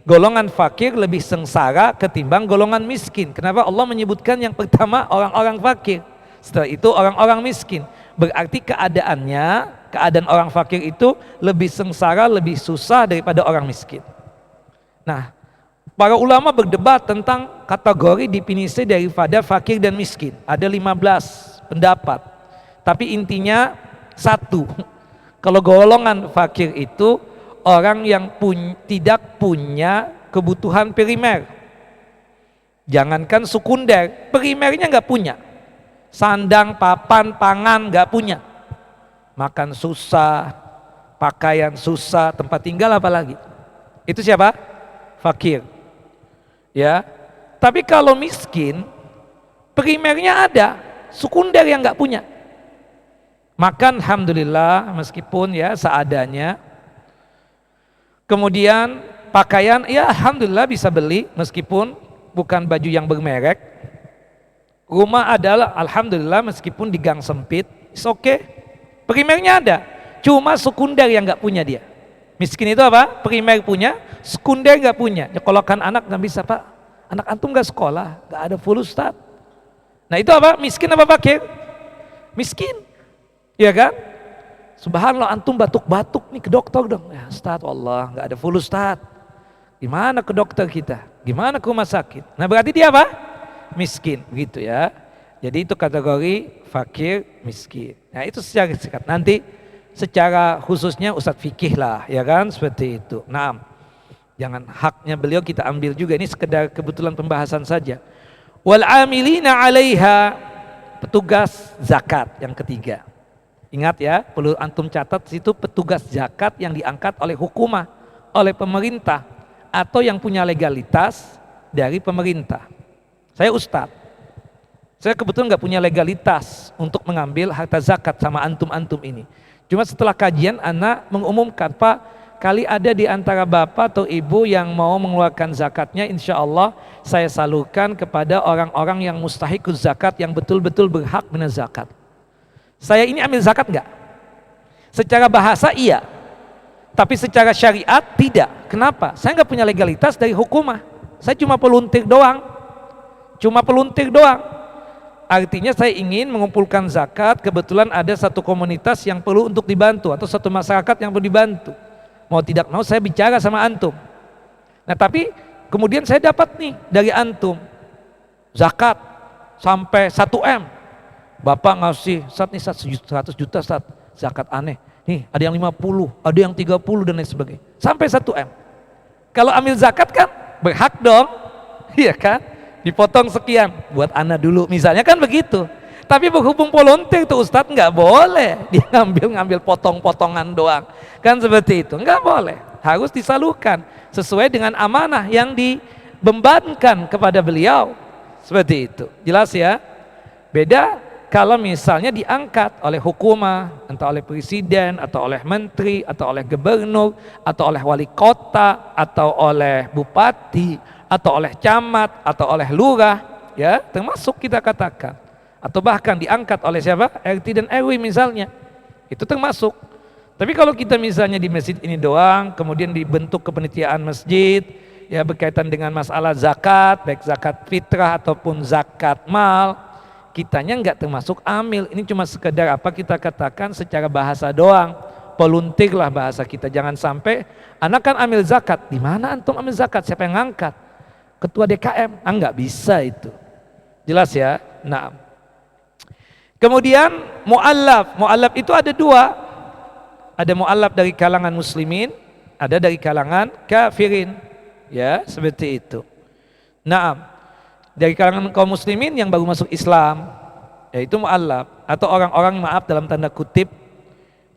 Golongan fakir lebih sengsara ketimbang golongan miskin. Kenapa Allah menyebutkan yang pertama orang-orang fakir, setelah itu orang-orang miskin? Berarti keadaan orang fakir itu lebih sengsara, lebih susah daripada orang miskin. Nah, para ulama berdebat tentang kategori definisi daripada fakir dan miskin. Ada 15 pendapat. Tapi intinya satu, kalau golongan fakir itu orang yang tidak punya kebutuhan primer. Jangankan sekunder, primernya nggak punya. Sandang, papan, pangan nggak punya. Makan susah, pakaian susah, tempat tinggal apalagi. Itu siapa? Fakir. Ya. Tapi kalau miskin, primernya ada, sekunder yang nggak punya. Makan alhamdulillah meskipun ya seadanya. Kemudian pakaian ya alhamdulillah bisa beli meskipun bukan baju yang bermerek. Rumah adalah alhamdulillah meskipun di gang sempit, it's okay. Primernya ada, cuma sekunder yang nggak punya dia. Miskin itu apa? Primer punya, sekunder nggak punya. Nyekolahkan anak nggak bisa Pak, anak antum nggak sekolah, nggak ada full Ustaz. Nah itu apa? Miskin apa fakir? Miskin, ya kan? Subhanallah antum batuk-batuk nih ke dokter dong. Ya Ustaz, Allah nggak ada full Ustaz. Gimana ke dokter kita? Gimana ke rumah sakit? Nah berarti dia apa? Miskin, begitu ya. Jadi itu kategori fakir, miskin. Nah itu secara singkat. Nanti secara khususnya Ustaz fikih lah, ya kan? Seperti itu. Nah, jangan haknya beliau kita ambil juga. Ini sekedar kebetulan pembahasan saja. Wal amilina 'alaiha. petugas zakat yang ketiga. Ingat ya, perlu antum catat situ petugas zakat yang diangkat oleh hukumah, oleh pemerintah atau yang punya legalitas dari pemerintah. Saya ustadz, saya kebetulan nggak punya legalitas untuk mengambil harta zakat sama antum-antum ini. Cuma setelah kajian anak mengumumkan, Pak, kali ada di antara bapak atau ibu yang mau mengeluarkan zakatnya, insya Allah saya salurkan kepada orang-orang yang mustahikus zakat, yang betul-betul berhak benar zakat. Saya ini ambil zakat nggak? Secara bahasa iya, tapi secara syariat tidak. Kenapa? Saya nggak punya legalitas dari hukumah. Saya cuma peluntir doang. Artinya saya ingin mengumpulkan zakat, kebetulan ada satu komunitas yang perlu untuk dibantu atau satu masyarakat yang perlu dibantu. Mau tidak mau saya bicara sama antum. Nah tapi kemudian saya dapat nih dari antum zakat sampai 1 M. Bapak ngasih saat nih 100 juta saat zakat aneh. Nih ada yang 50, ada yang 30 dan lain sebagainya. Sampai 1 M. Kalau ambil zakat kan berhak dong. Iya kan? Dipotong sekian buat anak dulu misalnya kan begitu. Tapi berhubung volunteer tuh Ustadz nggak boleh dia ngambil potong-potongan doang kan seperti itu, nggak boleh, harus disalurkan sesuai dengan amanah yang dibebankan kepada beliau seperti itu. Jelas ya? Beda kalau misalnya diangkat oleh hukumah, entah oleh presiden atau oleh menteri atau oleh gubernur atau oleh wali kota atau oleh bupati atau oleh camat atau oleh lurah, ya termasuk kita katakan, atau bahkan diangkat oleh siapa? RT dan RW misalnya, itu termasuk. Tapi kalau kita misalnya di masjid ini doang, kemudian dibentuk kepanitiaan masjid, ya berkaitan dengan masalah zakat, baik zakat fitrah ataupun zakat mal, kitanya nggak termasuk amil. Ini cuma sekedar apa kita katakan secara bahasa doang, peluntir lah bahasa kita. Jangan sampai anak kan ambil zakat, di mana antum ambil zakat? Siapa yang ngangkat? Ketua DKM? Nggak bisa itu. Jelas ya? Nah, kemudian mu'allaf itu ada 2. Ada mu'allaf dari kalangan muslimin, ada dari kalangan kafirin, ya seperti itu. Nah, dari kalangan kaum muslimin yang baru masuk Islam, yaitu mu'allaf, atau orang-orang, maaf dalam tanda kutip,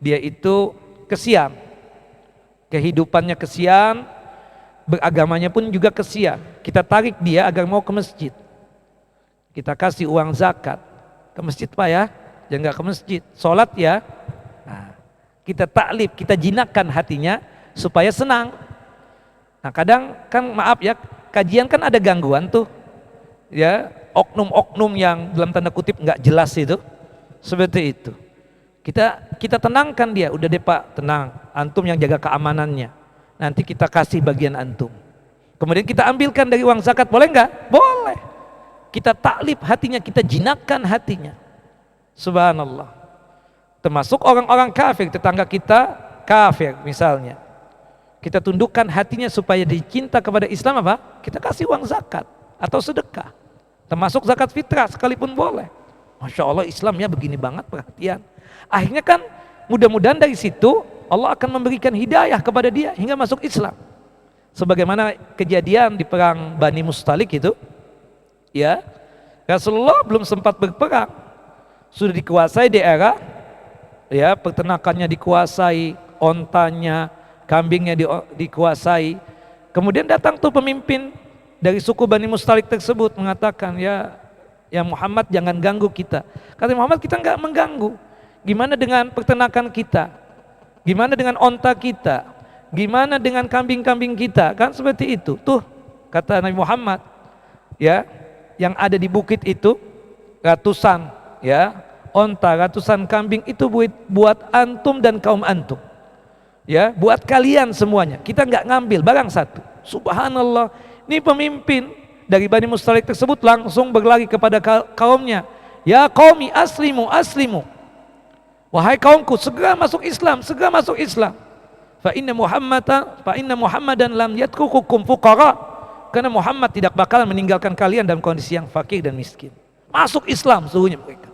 dia itu kesian, kehidupannya kesian, beragamanya pun juga kesian. Kita tarik dia agar mau ke masjid, kita kasih uang zakat, ke masjid Pak ya, jangan nggak ke masjid, sholat ya. Nah, kita taklif, kita jinakkan hatinya supaya senang. Nah kadang kan maaf ya, kajian kan ada gangguan tuh, ya oknum-oknum yang dalam tanda kutip nggak jelas itu, seperti itu. Kita tenangkan dia, udah deh Pak tenang, antum yang jaga keamanannya, nanti kita kasih bagian antum. Kemudian kita ambilkan dari uang zakat, boleh nggak? Boleh. Kita taklif hatinya, kita jinakkan hatinya. Subhanallah. Termasuk orang-orang kafir, tetangga kita kafir misalnya, kita tundukkan hatinya supaya dicinta kepada Islam apa? Kita kasih uang zakat atau sedekah, termasuk zakat fitrah sekalipun boleh. Masya Allah Islamnya begini banget perhatian. Akhirnya kan mudah-mudahan dari situ Allah akan memberikan hidayah kepada dia hingga masuk Islam. Sebagaimana kejadian di perang Bani Mustalik itu, ya Rasulullah belum sempat berperang, sudah dikuasai daerah, ya peternakannya dikuasai, ontanya, kambingnya dikuasai. Kemudian datang tuh pemimpin dari suku Bani Mustalik tersebut mengatakan, ya Muhammad jangan ganggu kita. Kata Muhammad, kita nggak mengganggu. Gimana dengan peternakan kita? Gimana dengan onta kita? Gimana dengan kambing-kambing kita? Kan seperti itu. Tuh kata Nabi Muhammad, ya yang ada di bukit itu ratusan, ya onta, ratusan kambing itu buat antum dan kaum antum, ya buat kalian semuanya. Kita nggak ngambil barang satu. Subhanallah, ini pemimpin dari Bani Mustalik tersebut langsung berlari kepada kaumnya, ya qaumi aslimu aslimu, wahai kaumku segera masuk Islam, segera masuk Islam. Fa inna Muhammadan lam yatrukukum fuqara, karena Muhammad tidak bakalan meninggalkan kalian dalam kondisi yang fakir dan miskin. Masuk Islam suhunya mereka.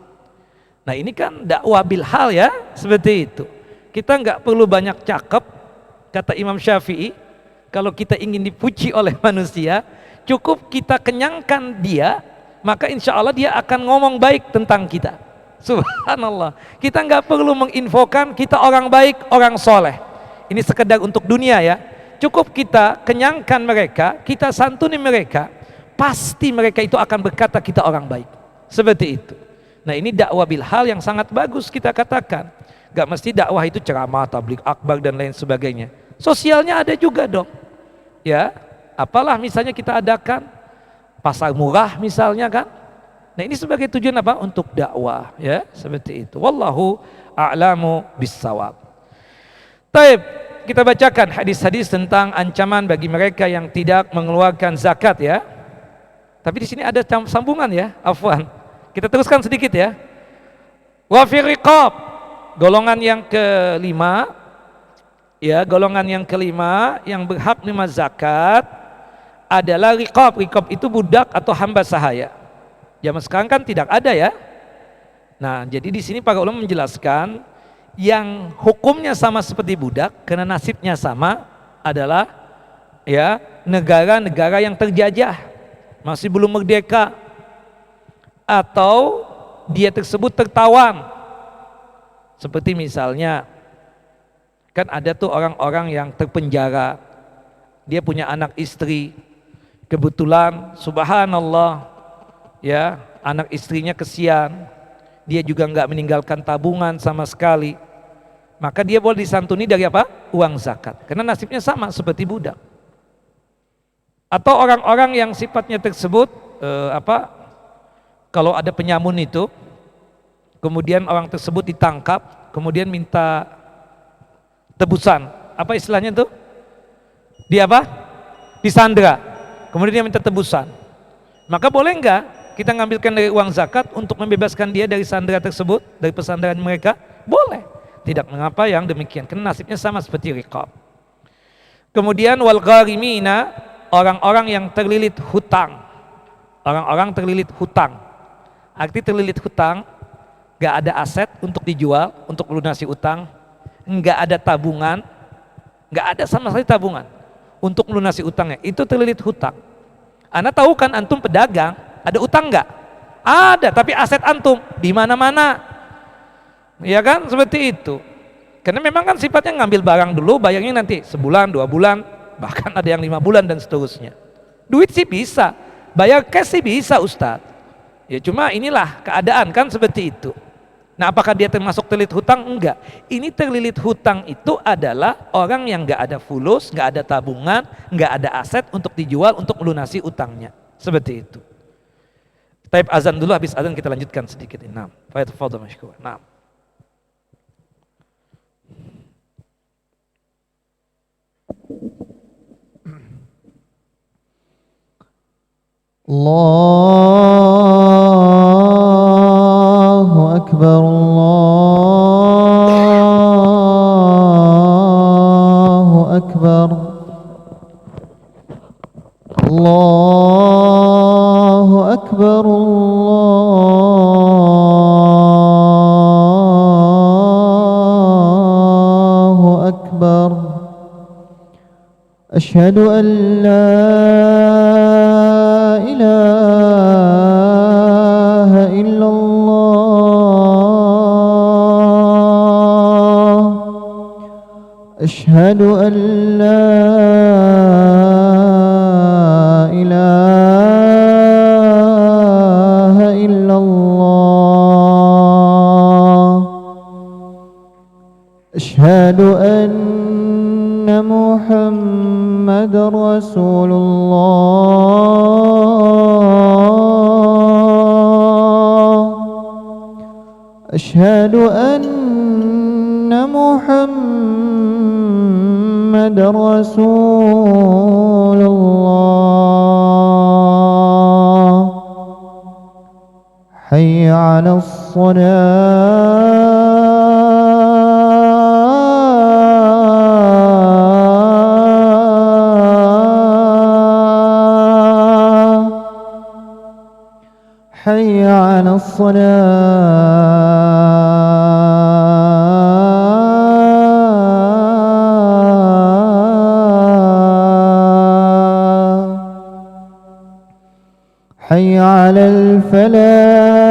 Nah ini kan dakwah bil hal ya, seperti itu. Kita nggak perlu banyak cakep, kata Imam Syafi'i. Kalau kita ingin dipuji oleh manusia, cukup kita kenyangkan dia maka insya Allah dia akan ngomong baik tentang kita. Subhanallah. Kita nggak perlu menginfokan kita orang baik, orang soleh. Ini sekedar untuk dunia ya. Cukup kita kenyangkan mereka, kita santuni mereka, pasti mereka itu akan berkata kita orang baik. Seperti itu. Nah ini dakwah bil hal yang sangat bagus kita katakan. Gak mesti dakwah itu ceramah, tabligh akbar dan lain sebagainya. Sosialnya ada juga dong. Ya, apalah misalnya kita adakan pasar murah misalnya kan. Nah ini sebagai tujuan apa? Untuk dakwah ya, seperti itu. Wallahu a'lamu bissawab. Taib, kita bacakan hadis-hadis tentang ancaman bagi mereka yang tidak mengeluarkan zakat ya. Tapi di sini ada sambungan ya, afwan. Kita teruskan sedikit ya. Wa fi riqab, golongan yang kelima ya, golongan yang kelima yang berhak menerima zakat adalah riqab. Riqab itu budak atau hamba sahaya. Zaman sekarang kan tidak ada ya. Nah, jadi di sini para ulama menjelaskan yang hukumnya sama seperti budak karena nasibnya sama adalah ya negara-negara yang terjajah, masih belum merdeka, atau dia tersebut tertawan. Seperti misalnya kan ada tuh orang-orang yang terpenjara, dia punya anak istri, kebetulan subhanallah ya, anak istrinya kesian, dia juga nggak meninggalkan tabungan sama sekali, maka dia boleh disantuni dari apa? Uang zakat, karena nasibnya sama seperti budak. Atau orang-orang yang sifatnya tersebut kalau ada penyamun itu, kemudian orang tersebut ditangkap, kemudian minta tebusan, apa istilahnya tuh? Dia apa? Disandra, kemudian dia minta tebusan, maka boleh nggak kita ngambilkan dari uang zakat untuk membebaskan dia dari sandera tersebut, dari pesandaran mereka? Boleh, tidak mengapa yang demikian, karena nasibnya sama seperti riqab. Kemudian wal gharimina, orang-orang yang terlilit hutang. Orang-orang terlilit hutang, arti terlilit hutang, gak ada aset untuk dijual, untuk melunasi utang, gak ada tabungan, gak ada sama sekali tabungan untuk melunasi utangnya, itu terlilit hutang. Anda tahu kan antum pedagang, ada utang nggak? Ada, tapi aset antum di mana-mana, ya kan? Seperti itu. Karena memang kan sifatnya ngambil barang dulu, bayarnya nanti sebulan, 2 bulan, bahkan ada yang 5 bulan dan seterusnya. Duit sih bisa, bayar cash sih bisa Ustadz. Ya cuma inilah keadaan kan seperti itu. Nah apakah dia termasuk terlilit hutang? Enggak. Ini terlilit hutang itu adalah orang yang nggak ada fulus, nggak ada tabungan, nggak ada aset untuk dijual untuk melunasi utangnya. Seperti itu. Taib azan dulu, habis azan kita lanjutkan sedikit. Nah, fadhil mashkur. Nah. Allahu akbar, Allahu akbar, Allahu akbar, Allahu akbar. Asyhadu an la ilaha illallah. Asyhadu an la ilaha illallah. Asyhadu anna Muhammadar Rasulullah. Asyhadu anna Muhammadar Rasulullah. Hayya 'alas shalah. حي على الصلاة. حي على على الفلاح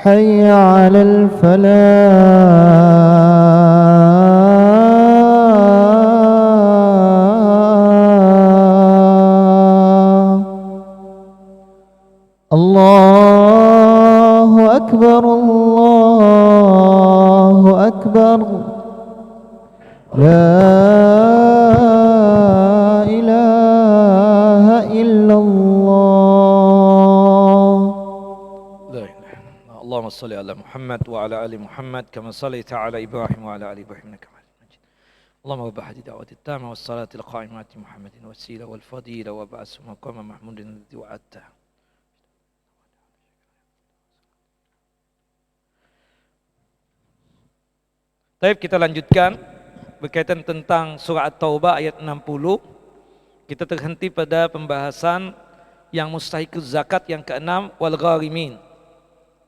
حي على الفلاح الله أكبر الله أكبر لا إله إلا الله. لا إله إلا الله. اللهم صل على محمد وعلى آل محمد كما صليت على إبراهيم وعلى آل إبراهيم إنك حميد مجيد. اللهم رب هذه الدعوة التامة والصلاة القائمة محمد والسيلة والفضيلة وبعث مقام محمود الذي وعدته. Baik, kita lanjutkan berkaitan tentang surah At-Taubah ayat 60. Kita terhenti pada pembahasan yang mustahiquz zakat yang ke-6 wal gharimin.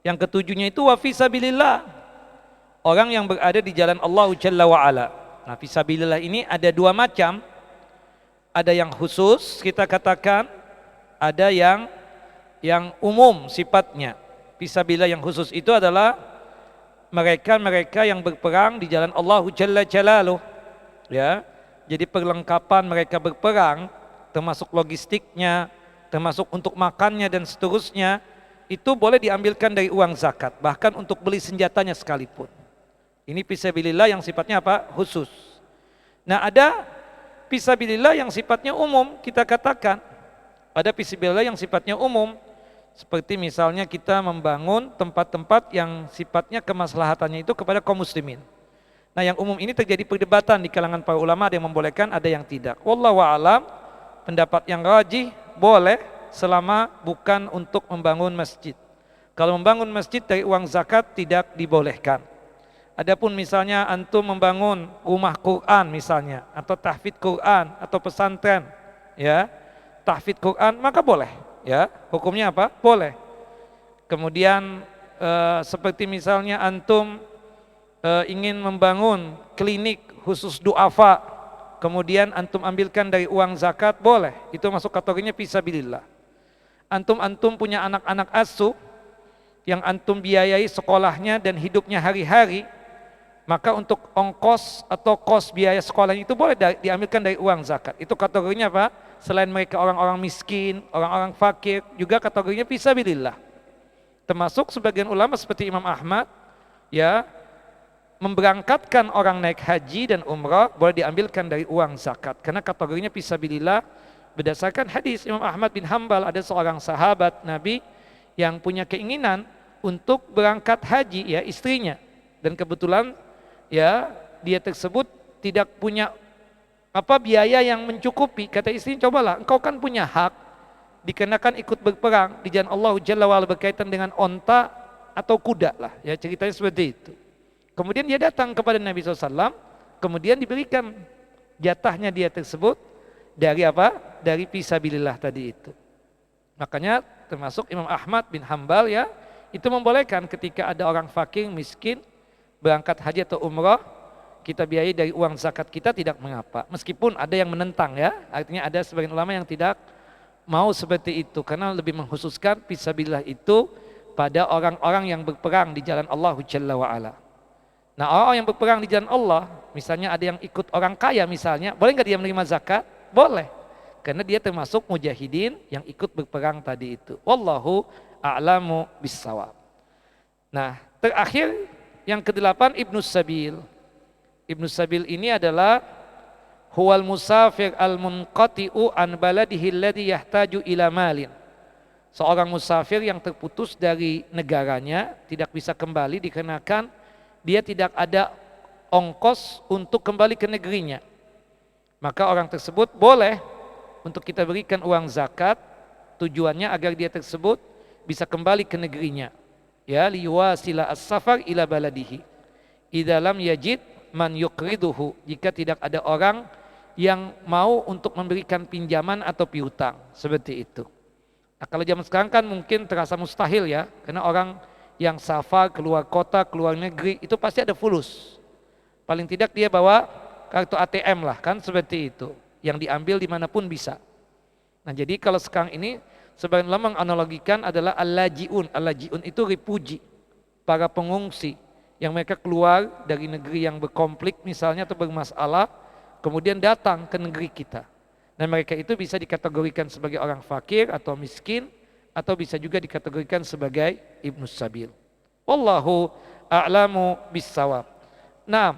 Yang ketujuhnya itu wa fi sabilillah. Orang yang berada di jalan Allah Jalla wa Ala. Nah, fi sabilillah ini ada dua macam. Ada yang khusus kita katakan, ada yang umum sifatnya. Fi sabilillah yang khusus itu adalah mereka yang berperang di jalan Allah Jalla Jalaluh, ya. Jadi perlengkapan mereka berperang, termasuk logistiknya, termasuk untuk makannya dan seterusnya, itu boleh diambilkan dari uang zakat, bahkan untuk beli senjatanya sekalipun. Ini fisabilillah yang sifatnya apa? Khusus. Nah, ada fisabilillah yang sifatnya umum, kita katakan. Ada fisabilillah yang sifatnya umum. Seperti misalnya kita membangun tempat-tempat yang sifatnya kemaslahatannya itu kepada kaum muslimin. Nah, yang umum ini terjadi perdebatan di kalangan para ulama, ada yang membolehkan, ada yang tidak. Wallahu a'lam, pendapat yang rajih boleh selama bukan untuk membangun masjid. Kalau membangun masjid dari uang zakat tidak dibolehkan. Adapun misalnya antum membangun rumah Quran misalnya, atau tahfidz Quran atau pesantren, ya, tahfidz Quran, maka boleh. Ya, hukumnya apa? Boleh. Kemudian seperti misalnya antum ingin membangun klinik khusus duafa, kemudian antum ambilkan dari uang zakat, boleh. Itu masuk kategorinya fisabilillah. Antum punya anak-anak asuh yang antum biayai sekolahnya dan hidupnya hari-hari, maka untuk ongkos atau kos biaya sekolahnya itu boleh diambilkan dari uang zakat. Itu kategorinya apa? Selain mereka orang-orang miskin, orang-orang fakir, juga kategorinya fisabilillah. Termasuk sebagian ulama seperti Imam Ahmad, ya, memberangkatkan orang naik haji dan umrah boleh diambilkan dari uang zakat, karena kategorinya fisabilillah. Berdasarkan hadis Imam Ahmad bin Hanbal, ada seorang sahabat Nabi yang punya keinginan untuk berangkat haji, ya, istrinya, dan kebetulan, ya, dia tersebut tidak punya biaya yang mencukupi. Kata istri, cobalah, engkau kan punya hak dikenakan ikut berperang di jalan Allah Jalla wa'ala berkaitan dengan onta atau kuda lah, ya, ceritanya seperti itu. Kemudian dia datang kepada Nabi SAW, kemudian diberikan jatahnya dia tersebut dari apa? Dari fisabilillah tadi itu. Makanya termasuk Imam Ahmad bin Hanbal, ya, itu membolehkan ketika ada orang fakir miskin berangkat haji atau umrah, kita biayai dari uang zakat kita, tidak mengapa. Meskipun ada yang menentang, ya, artinya ada sebagian ulama yang tidak mau seperti itu, karena lebih mengkhususkan fisabilillah itu pada orang-orang yang berperang di jalan Allah Jalla wa'ala. Nah, orang yang berperang di jalan Allah, misalnya ada yang ikut orang kaya misalnya, boleh nggak dia menerima zakat? Boleh, karena dia termasuk mujahidin yang ikut berperang tadi itu. Wallahu a'lamu bissawab. Nah, terakhir yang ke-8 Ibnu Sabil. Ibnu Sabil ini adalah huwal musafir al-munqati'u an baladihi alladhi yahtaju ila malin. Seorang musafir yang terputus dari negaranya, tidak bisa kembali dikarenakan dia tidak ada ongkos untuk kembali ke negerinya. Maka orang tersebut boleh untuk kita berikan uang zakat, tujuannya agar dia tersebut bisa kembali ke negerinya. Ya, liwasila as-safar ila baladihi. Idza lam yajid man yuqriduhu, jika tidak ada orang yang mau untuk memberikan pinjaman atau piutang, seperti itu. Nah, kalau zaman sekarang kan mungkin terasa mustahil, ya, karena orang yang safar, keluar kota, keluar negeri, itu pasti ada fulus. Paling tidak dia bawa kartu ATM lah kan, seperti itu. Yang diambil dimanapun bisa. Nah jadi kalau sekarang ini sebagian ulama menganalogikan adalah al-laji'un. Al-laji'un itu ripuji, para pengungsi yang mereka keluar dari negeri yang berkonflik misalnya atau bermasalah, kemudian datang ke negeri kita. Dan mereka itu bisa dikategorikan sebagai orang fakir atau miskin, atau bisa juga dikategorikan sebagai ibnus sabil. Wallahu a'lamu bissawab. Nah,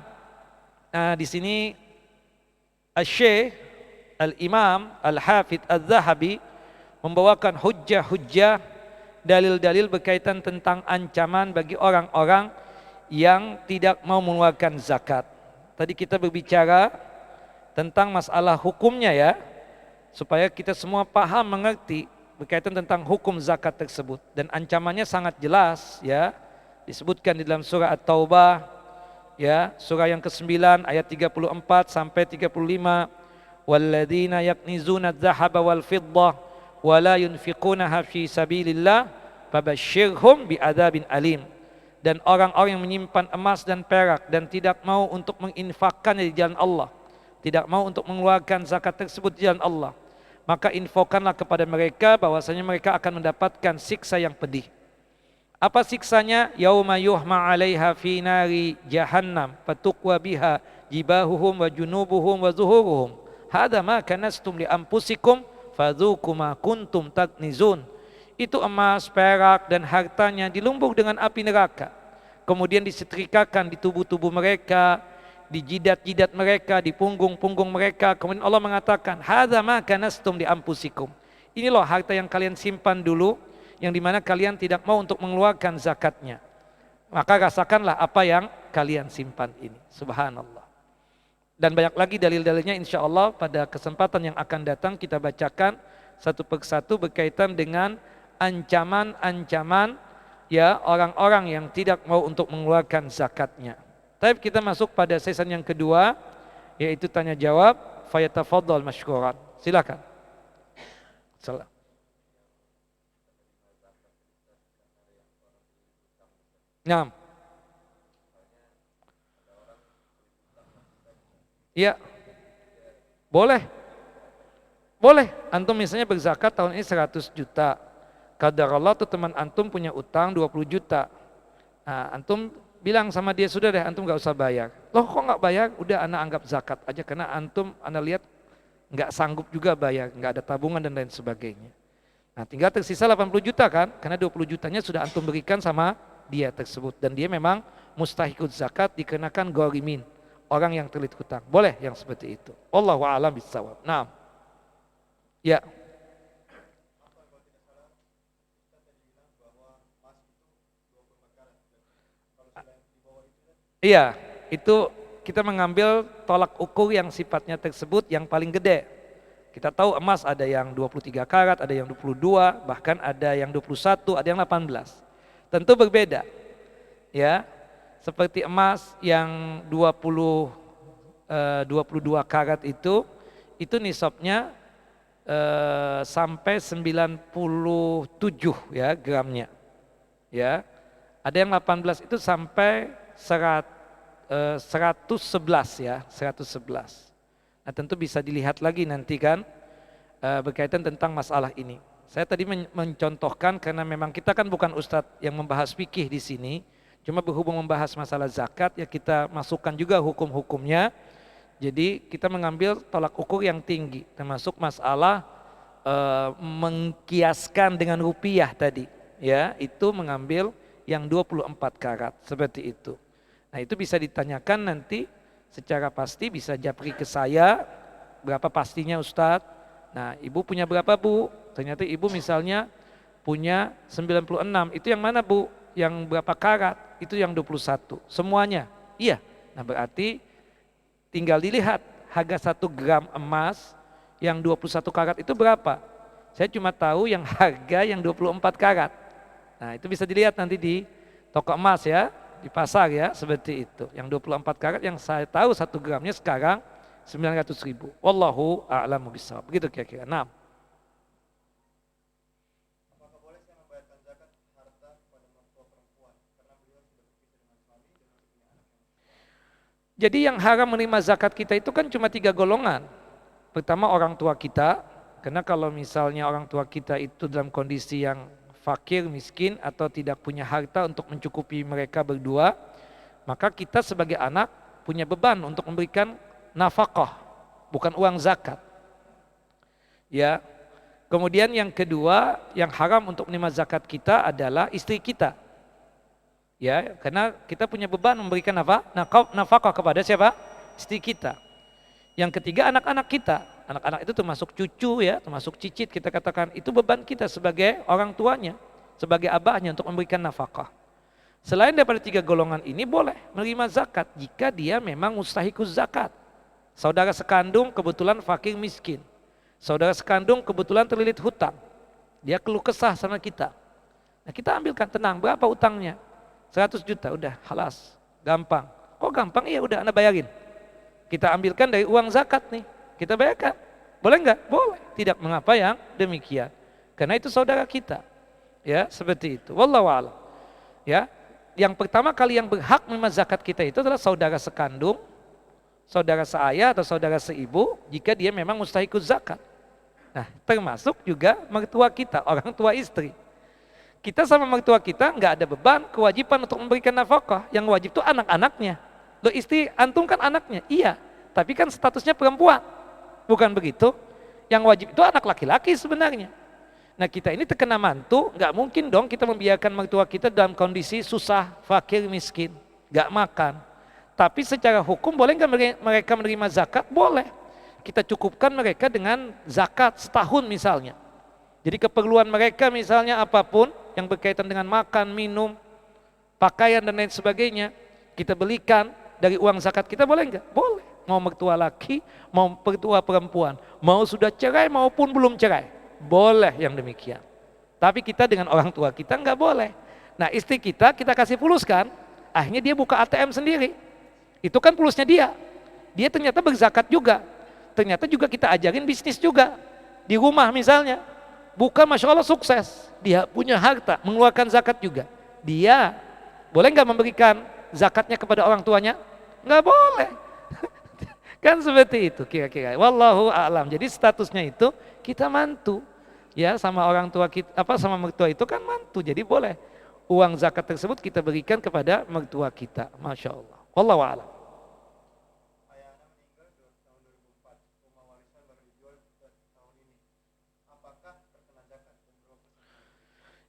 di sini Asy-Syaikh Al-Imam Al-Hafidz Az-Zahabi membawakan hujjah-hujjah, dalil-dalil berkaitan tentang ancaman bagi orang-orang yang tidak mau mengeluarkan zakat. Tadi kita berbicara tentang masalah hukumnya ya, supaya kita semua paham, mengerti berkaitan tentang hukum zakat tersebut, dan ancamannya sangat jelas ya, disebutkan di dalam surah At-Taubah ya, surah yang ke-9 ayat 34 sampai 35. Walladzina yaknizuna adh-dhahaba wal fiddah wa la yunfiqunaha fi sabilillah fabasyshirhum bi'adzabin alim. Dan orang-orang yang menyimpan emas dan perak dan tidak mau untuk menginfakkannya di jalan Allah, tidak mau untuk mengeluarkan zakat tersebut di jalan Allah, maka infokanlah kepada mereka bahwasanya mereka akan mendapatkan siksa yang pedih. Apa siksanya? Yauma yuhma 'alaiha fi nari jahannam fatukwa biha jibahuhum wa junubuhum wa zuhuruhum. Hadza ma kanastum li anfusikum fadzuqu ma kuntum taknizun. Itu emas, perak dan hartanya dilumbung dengan api neraka. Kemudian disetrikakan di tubuh-tubuh mereka, di jidat-jidat mereka, di punggung-punggung mereka. Kemudian Allah mengatakan, hadza ma kanastum li anfusikum. Ini loh harta yang kalian simpan dulu, yang dimana kalian tidak mau untuk mengeluarkan zakatnya. Maka rasakanlah apa yang kalian simpan ini. Subhanallah. Dan banyak lagi dalil-dalilnya, insya Allah pada kesempatan yang akan datang kita bacakan satu persatu berkaitan dengan ancaman-ancaman ya orang-orang yang tidak mau untuk mengeluarkan zakatnya. Tapi kita masuk pada season yang kedua, yaitu tanya jawab. Fayatafaddal mashkuran. Silakan. Salam. Nah. Iya. Boleh. Boleh. Antum misalnya berzakat tahun ini 100 juta. Qadarullah tuh teman antum punya utang 20 juta. Nah, antum bilang sama dia, sudah deh antum gak usah bayar. Loh kok gak bayar? Udah anak anggap zakat aja, karena antum anda lihat gak sanggup juga bayar, gak ada tabungan dan lain sebagainya. Nah tinggal tersisa 80 juta kan, karena 20 jutanya sudah antum berikan sama dia tersebut. Dan dia memang mustahikut zakat, dikenakan ghorimin, orang yang terlilit hutang. Boleh yang seperti itu. Wallahu a'lam bishawab. Nah, ya. Iya, itu kita mengambil tolak ukur yang sifatnya tersebut yang paling gede. Kita tahu emas ada yang 23 karat, ada yang 22, bahkan ada yang 21, ada yang 18. Tentu berbeda. Ya. Seperti emas yang 22 karat itu nisabnya sampai 97 ya gramnya. Ya. Ada yang 18 itu sampai 111 ya, 111. Nah tentu bisa dilihat lagi nanti kan berkaitan tentang masalah ini. Saya tadi mencontohkan karena memang kita kan bukan ustadz yang membahas fikih di sini, cuma berhubung membahas masalah zakat ya kita masukkan juga hukum-hukumnya. Jadi kita mengambil tolak ukur yang tinggi, termasuk masalah mengkiaskan dengan rupiah tadi, ya itu mengambil yang 24 karat seperti itu. Nah itu bisa ditanyakan nanti secara pasti, bisa japri ke saya, berapa pastinya Ustadz. Nah ibu punya berapa bu? Ternyata ibu misalnya punya 96, itu yang mana bu? Yang berapa karat? Itu yang 21, semuanya? Iya, nah berarti tinggal dilihat harga 1 gram emas yang 21 karat itu berapa. Saya cuma tahu yang harga yang 24 karat. Nah itu bisa dilihat nanti di toko emas ya, di pasar ya, seperti itu. Yang 24 karat yang saya tahu 1 gramnya sekarang 900.000. Wallahu a'lamu bishawab. Begitu kira-kira. Nah. Apakah boleh saya membayarkan zakat harta kepada mertua perempuan Jadi yang haram menerima zakat kita itu kan cuma 3 golongan. Pertama orang tua kita, karena kalau misalnya orang tua kita itu dalam kondisi yang fakir, miskin atau tidak punya harta untuk mencukupi mereka berdua, maka kita sebagai anak punya beban untuk memberikan nafkah, bukan uang zakat. Ya. Kemudian yang kedua, yang haram untuk menerima zakat kita adalah istri kita. Ya, karena kita punya beban memberikan apa? Nafkah kepada siapa? Istri kita. Yang ketiga anak-anak kita. Anak-anak itu termasuk cucu ya, termasuk cicit kita katakan. Itu beban kita sebagai orang tuanya, sebagai abahnya untuk memberikan nafkah. Selain daripada 3 golongan ini boleh menerima zakat jika dia memang mustahikus zakat. Saudara sekandung kebetulan fakir miskin. Saudara sekandung kebetulan terlilit hutang. Dia keluh kesah sama kita. Nah kita ambilkan, tenang, berapa utangnya? 100 juta, udah halas, gampang. Kok gampang? Iya udah Anda bayarin. Kita ambilkan dari uang zakat nih, kita bayarkan. Boleh enggak? Boleh. Tidak mengapa yang demikian. Karena itu saudara kita. Ya, seperti itu. Wallahu a'lam. Ya, yang pertama kali yang berhak menerima zakat kita itu adalah saudara sekandung, saudara seayah atau saudara seibu jika dia memang mustahikus zakat. Nah, termasuk juga mertua kita, orang tua istri. Kita sama mertua kita nggak ada beban, kewajiban untuk memberikan nafkah. Yang wajib itu anak-anaknya. Loh istri antum kan anaknya, iya. Tapi kan statusnya perempuan, bukan begitu? Yang wajib itu anak laki-laki sebenarnya. Nah kita ini terkena mantu, nggak mungkin dong kita membiarkan mertua kita dalam kondisi susah, fakir, miskin, nggak makan. Tapi secara hukum boleh nggak mereka menerima zakat? Boleh. Kita cukupkan mereka dengan zakat setahun misalnya. Jadi keperluan mereka misalnya apapun yang berkaitan dengan makan, minum, pakaian dan lain sebagainya, kita belikan dari uang zakat kita, boleh nggak? Boleh. Mau mertua laki, mau mertua perempuan, mau sudah cerai maupun belum cerai, boleh yang demikian. Tapi kita dengan orang tua kita nggak boleh. Nah istri kita kasih fulus kan, akhirnya dia buka ATM sendiri. Itu kan fulusnya dia. Dia ternyata berzakat juga. Ternyata juga kita ajarin bisnis juga. Di rumah misalnya, bukan Masya Allah sukses. Dia punya harta, mengeluarkan zakat juga. Dia boleh nggak memberikan zakatnya kepada orang tuanya? Nggak boleh. Kan seperti itu kira-kira. Wallahu a'lam. Jadi statusnya itu kita mantu. Ya sama orang tua kita, sama mertua itu kan mantu. Jadi boleh uang zakat tersebut kita berikan kepada mertua kita. Masya Allah. Wallahu a'lam.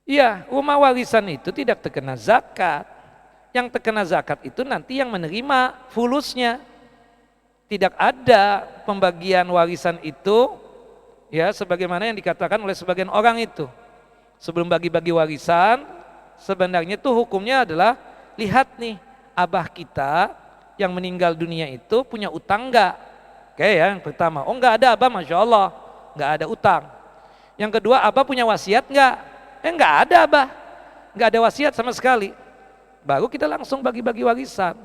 Iya, rumah warisan itu tidak terkena zakat. Yang terkena zakat itu nanti yang menerima fulusnya. Tidak ada pembagian warisan itu ya sebagaimana yang dikatakan oleh sebagian orang itu. Sebelum bagi-bagi warisan, sebenarnya itu hukumnya adalah lihat nih, abah kita yang meninggal dunia itu punya utang enggak? Oke ya, yang pertama, oh enggak ada abah, Masya Allah, enggak ada utang. Yang kedua, abah punya wasiat enggak? Enggak ada abah, enggak ada wasiat sama sekali. Baru kita langsung bagi-bagi warisan.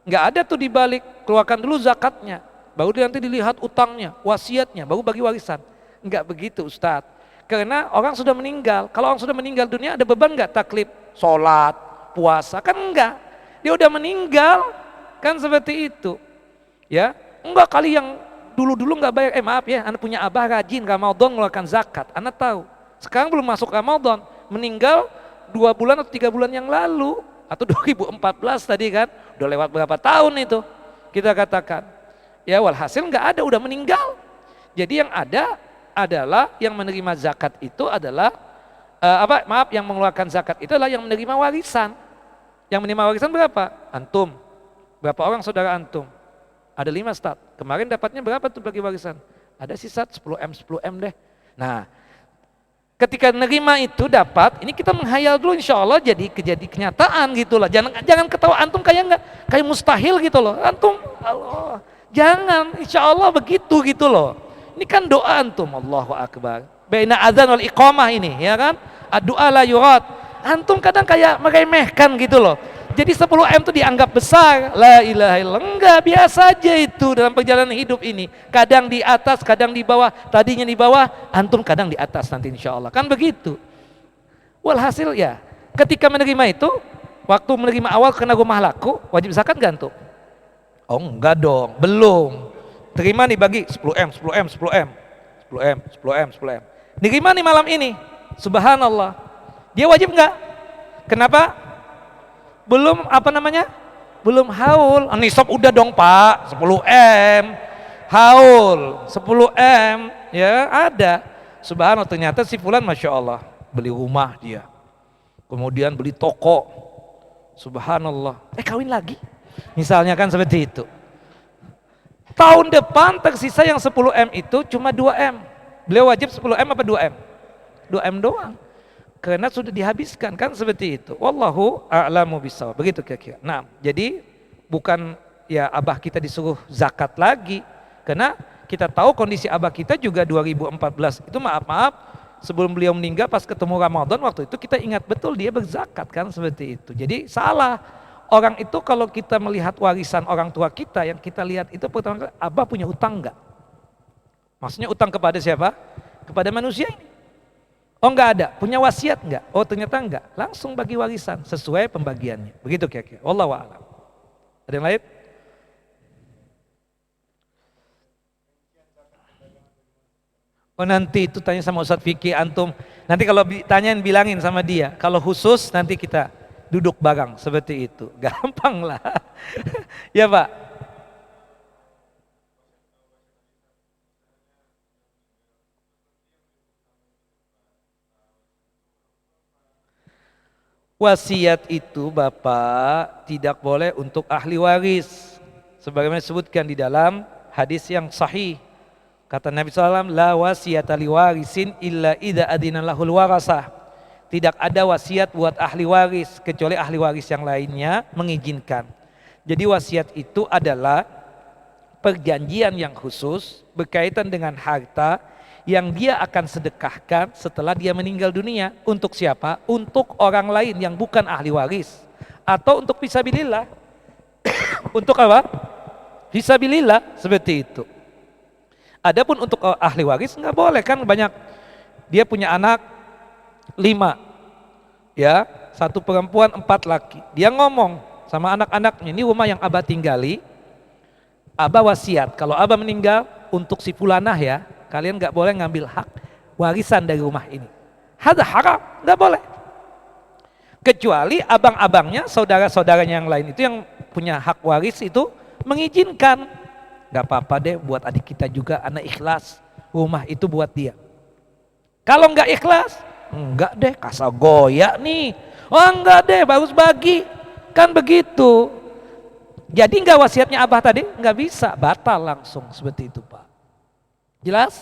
Enggak ada tuh dibalik, keluarkan dulu zakatnya, baru nanti dilihat utangnya, wasiatnya, baru bagi warisan. Enggak begitu Ustadz. Karena orang sudah meninggal. Kalau orang sudah meninggal dunia ada beban enggak taklif, sholat, puasa? Kan enggak. Dia udah meninggal, kan seperti itu. Ya, enggak kali yang dulu-dulu enggak bayar. Maaf ya, Anda punya abah rajin Ramadan mengeluarkan zakat. Anda tahu. Sekarang belum masuk Ramadan, meninggal 2 bulan atau 3 bulan yang lalu, atau 2014 tadi kan, udah lewat berapa tahun itu kita katakan. Ya walhasil nggak ada, udah meninggal. Jadi yang ada adalah yang menerima zakat itu adalah yang mengeluarkan zakat itu adalah yang menerima warisan. Yang menerima warisan berapa? Antum. Berapa orang saudara antum? Ada 5 Ustaz. Kemarin dapatnya berapa tuh bagi warisan? Ada sisa 10M deh. Nah, ketika nerima itu dapat, ini kita menghayal dulu insya Allah jadi kenyataan gitu loh. Jangan ketawa antum kayak mustahil gitu loh. Antum Allah, jangan insya Allah begitu gitu loh. Ini kan doa antum, Allahu Akbar. Baina adzan wal iqamah ini ya kan. Doa la yurad. Antum kadang kayak meremehkan gitu loh. Jadi 10M itu dianggap besar. La ilaha illallah. Enggak, biasa aja itu dalam perjalanan hidup ini. Kadang di atas, kadang di bawah. Tadinya di bawah, antum kadang di atas nanti insya Allah. Kan begitu. Walhasil ya, ketika menerima itu, waktu menerima awal kena rumah laku, wajib zakat gak antum? Oh enggak dong, belum. Terima nih bagi 10M, 10M, 10M, 10M, 10M, 10M. Nerima nih malam ini. Subhanallah. Dia wajib enggak? Kenapa? Belum apa namanya? Belum haul. Nisab udah dong Pak, 10M. Haul 10M, ya ada. Subhanallah, ternyata si fulan Masya Allah beli rumah dia, kemudian beli toko. Subhanallah, kawin lagi. Misalnya kan seperti itu. Tahun depan tersisa yang 10M itu cuma 2M. Beliau wajib 10M apa 2M? 2M doang. Karena sudah dihabiskan kan seperti itu. Wallahu a'lamu bishawab. Begitu kira-kira. Nah, jadi bukan ya abah kita disuruh zakat lagi. Karena kita tahu kondisi abah kita juga 2014 itu maaf sebelum beliau meninggal pas ketemu Ramadan waktu itu kita ingat betul dia berzakat kan seperti itu. Jadi salah. Orang itu kalau kita melihat warisan orang tua kita yang kita lihat itu pertama abah punya utang enggak? Maksudnya utang kepada siapa? Kepada manusia ini. Oh enggak ada, punya wasiat enggak? Oh ternyata enggak, langsung bagi warisan sesuai pembagiannya. Begitu kira-kira. Wallahu a'lam. Ada yang lain? Oh nanti itu tanya sama Ustadz Fikri antum. Nanti kalau tanyain bilangin sama dia. Kalau khusus nanti kita duduk bareng seperti itu. Gampang lah. Ya Pak. Wasiat itu Bapak tidak boleh untuk ahli waris. Sebagaimana disebutkan di dalam hadis yang sahih. Kata Nabi SAW, la wasiyata liwarisin illa idza adina lahul warasah. Tidak ada wasiat buat ahli waris kecuali ahli waris yang lainnya mengizinkan. Jadi wasiat itu adalah perjanjian yang khusus berkaitan dengan harta yang dia akan sedekahkan setelah dia meninggal dunia. Untuk siapa? Untuk orang lain yang bukan ahli waris. Atau untuk fisabilillah. Untuk apa? Fisabilillah, seperti itu. Adapun untuk ahli waris nggak boleh kan, banyak dia punya anak 5 ya, 1 perempuan 4 laki. Dia ngomong sama anak-anaknya, ini rumah yang abah tinggali, abah wasiat kalau abah meninggal untuk si fulanah ya, kalian nggak boleh ngambil hak warisan dari rumah ini. Hadza haram, nggak boleh. Kecuali abang-abangnya, saudara-saudaranya yang lain itu yang punya hak waris itu mengizinkan. Gak apa-apa deh buat adik kita juga, anak ikhlas rumah itu buat dia. Kalau nggak ikhlas, enggak deh kasar goya nih. Oh enggak deh, bagus bagi. Kan begitu. Jadi nggak wasiatnya abah tadi nggak bisa, batal langsung seperti itu Pak. Jelas?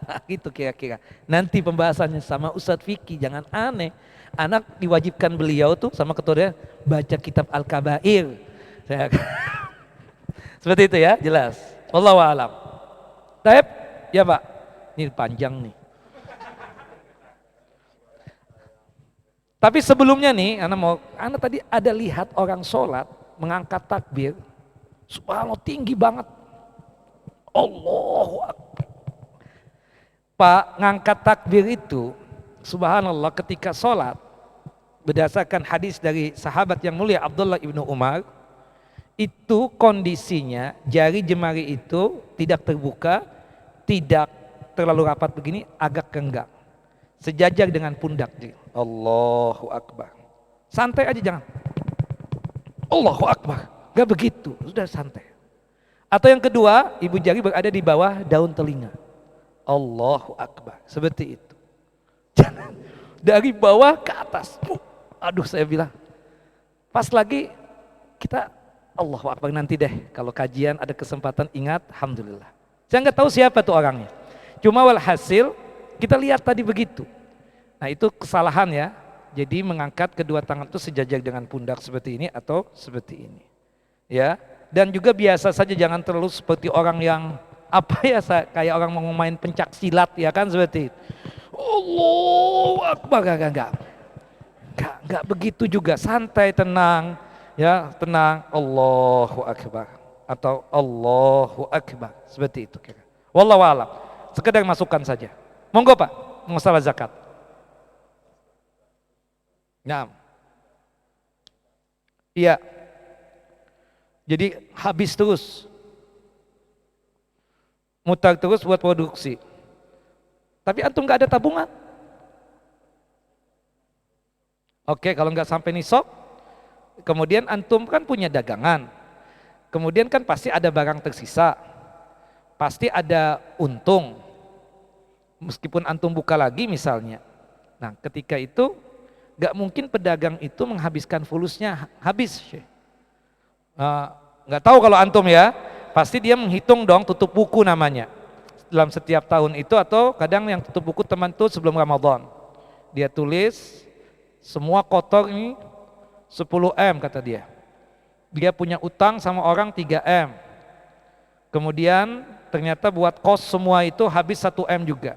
Nah, gitu kira-kira. Nanti pembahasannya sama Ustadz Fikri, jangan aneh. Anak diwajibkan beliau tuh sama ketua dia baca kitab Al-Kabair. Seperti itu ya, jelas. Wallahu a'lam. Taib? Ya Pak. Ini panjang nih. Tapi sebelumnya nih, anak tadi ada lihat orang sholat mengangkat takbir. Subhanallah tinggi banget. Allahu Akbar. Pak, ngangkat takbir itu, subhanallah ketika sholat, berdasarkan hadis dari sahabat yang mulia Abdullah ibnu Umar, itu kondisinya jari jemari itu tidak terbuka, tidak terlalu rapat begini, agak renggang, sejajar dengan pundak dia. Allahu Akbar. Santai aja jangan. Allahu Akbar. Gak begitu, sudah santai. Atau yang kedua, ibu jari berada di bawah daun telinga. Allahu Akbar. Seperti itu. Jangan dari bawah ke atas. Aduh saya bilang. Pas lagi kita Allahu Akbar nanti deh kalau kajian ada kesempatan ingat, alhamdulillah. Saya nggak tahu siapa tuh orangnya. Cuma walhasil kita lihat tadi begitu. Nah itu kesalahan ya. Jadi mengangkat kedua tangan itu sejajar dengan pundak seperti ini atau seperti ini. Ya. Dan juga biasa saja jangan terlalu seperti orang yang apa ya kayak orang mau main pencak silat ya kan seperti itu. Allahu Akbar enggak begitu juga, santai tenang. Ya tenang, Allahu Akbar atau Allahu Akbar seperti itu kira. Wallahu a'lam. Sekedar masukkan saja. Monggo Pak, masalah zakat. Nah, iya. Jadi habis terus, mutar terus buat produksi. Tapi antum nggak ada tabungan. Oke, kalau nggak sampai nisab, kemudian antum kan punya dagangan, kemudian kan pasti ada barang tersisa, pasti ada untung, meskipun antum buka lagi misalnya. Nah ketika itu nggak mungkin pedagang itu menghabiskan fulusnya habis. Nggak tahu kalau antum ya, pasti dia menghitung dong tutup buku namanya dalam setiap tahun itu, atau kadang yang tutup buku teman tuh sebelum Ramadan dia tulis semua kotor ini 10 M kata dia. Dia punya utang sama orang 3 M. Kemudian ternyata buat kos semua itu habis 1 M juga.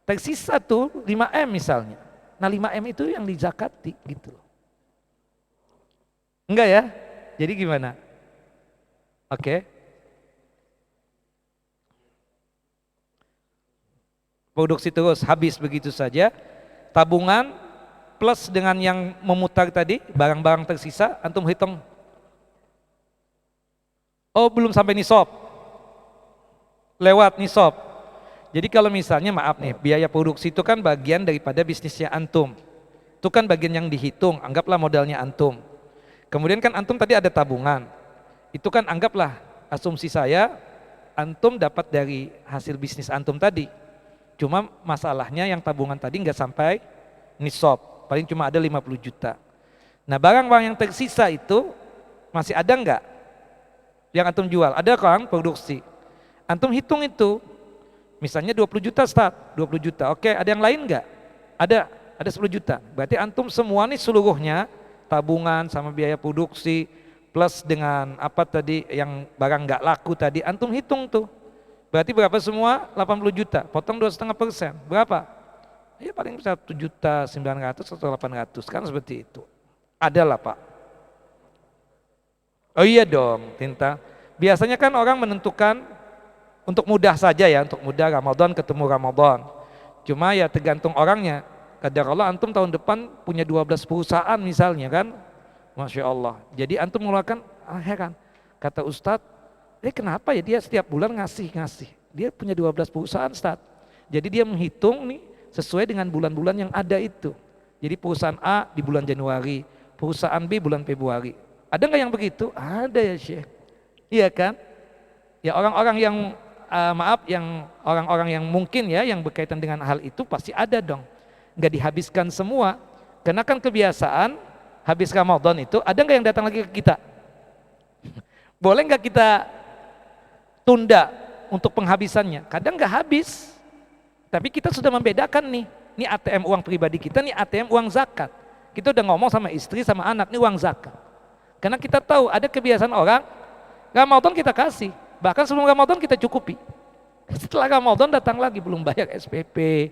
Tersisa tuh 5 M misalnya. Nah 5 M itu yang dizakati gitu. Enggak ya? Jadi gimana? Oke. Produksi terus habis begitu saja. Tabungan plus dengan yang memutar tadi, barang-barang tersisa, antum hitung. Oh belum sampai nisab, lewat nisab. Jadi kalau misalnya maaf nih, biaya produksi itu kan bagian daripada bisnisnya antum. Itu kan bagian yang dihitung, anggaplah modalnya antum. Kemudian kan antum tadi ada tabungan. Itu kan anggaplah asumsi saya, antum dapat dari hasil bisnis antum tadi. Cuma masalahnya yang tabungan tadi nggak sampai nisab. Paling cuma ada 50 juta. Nah barang-barang yang tersisa itu masih ada enggak yang antum jual? Ada kan produksi. Antum hitung itu, misalnya 20 juta start, 20 juta. Oke, ada yang lain enggak? Ada 10 juta. Berarti antum semua nih seluruhnya, tabungan sama biaya produksi, plus dengan apa tadi yang barang enggak laku tadi, antum hitung tuh. Berarti berapa semua? 80 juta, potong 2,5%. Berapa? Ya paling 1.900.000 atau 800 kan seperti itu. Adalah Pak. Oh iya dong, Tinta. Biasanya kan orang menentukan untuk mudah saja ya, untuk mudah Ramadan ketemu Ramadan. Cuma ya tergantung orangnya. Kadang-kadang antum tahun depan punya 12 perusahaan misalnya kan. Masya Allah. Jadi antum mengeluarkan heran. Kata Ustadz, kenapa ya dia setiap bulan ngasih. Dia punya 12 perusahaan Ustadz. Jadi dia menghitung nih sesuai dengan bulan-bulan yang ada itu. Jadi perusahaan A di bulan Januari, perusahaan B bulan Februari. Ada nggak yang begitu? Ada ya Syekh. Iya kan? Ya orang-orang yang yang orang-orang yang mungkin ya yang berkaitan dengan hal itu pasti ada dong. Nggak dihabiskan semua. Karena kan kebiasaan habis Ramadan itu ada nggak yang datang lagi ke kita? Boleh nggak kita tunda untuk penghabisannya? Kadang nggak habis. Tapi kita sudah membedakan nih, ini ATM uang pribadi kita, nih ATM uang zakat. Kita udah ngomong sama istri, sama anak, ini uang zakat. Karena kita tahu ada kebiasaan orang, Ramadan kita kasih, bahkan sebelum Ramadan kita cukupi. Setelah Ramadan datang lagi, belum bayar SPP,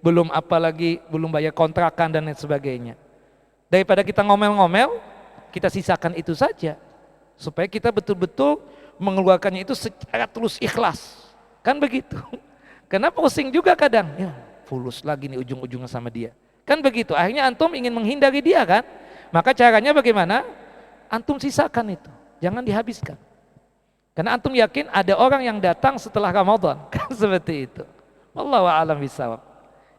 belum apa lagi, belum bayar kontrakan dan lain sebagainya. Daripada kita ngomel-ngomel, kita sisakan itu saja. Supaya kita betul-betul mengeluarkannya itu secara tulus ikhlas. Kan begitu. Karena pusing juga kadang, ya fulus lagi nih ujung-ujungnya sama dia. Kan begitu, akhirnya antum ingin menghindari dia kan. Maka caranya bagaimana? Antum sisakan itu, jangan dihabiskan. Karena antum yakin ada orang yang datang setelah Ramadan, kan seperti itu. Wallahu a'lam bishawab.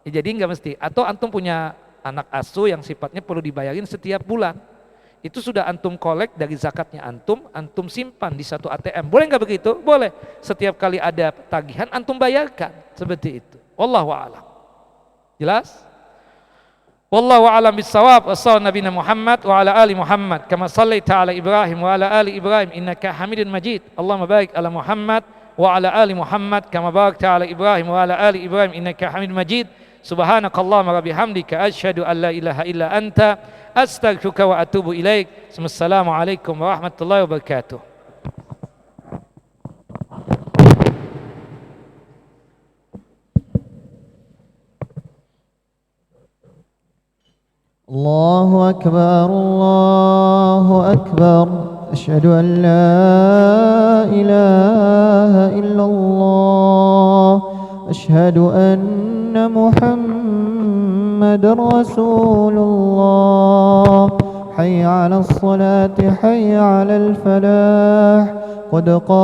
Ya, jadi enggak mesti. Atau antum punya anak asuh yang sifatnya perlu dibayarin setiap bulan. Itu sudah antum kolek dari zakatnya antum simpan di satu ATM. Boleh nggak begitu? Boleh. Setiap kali ada tagihan antum bayarkan seperti itu. Wallahu a'lam. Jelas? Wallahu a'lam bissawab. Wassallallahu nabiyana Muhammad wa ala ali Muhammad kama shallaita ala Ibrahim wa ala ali Ibrahim innaka Hamidun Majid. Allahumma barik ala Muhammad wa ala ali Muhammad kama barakta ala Ibrahim wa ala ali Ibrahim innaka Hamidun Majid. Subhanakallahumma wa bihamdika asyhadu an la ilaha illa anta astaghfiruka wa atubu ilaik. Assalamualaikum warahmatullahi wabarakatuh. Allahu akbar, Allahu akbar. Asyhadu an la ilaha illallah. Asyhadu anna Muhammadar Rasulullah. حي على الصلاة حي على الفلاح قد قام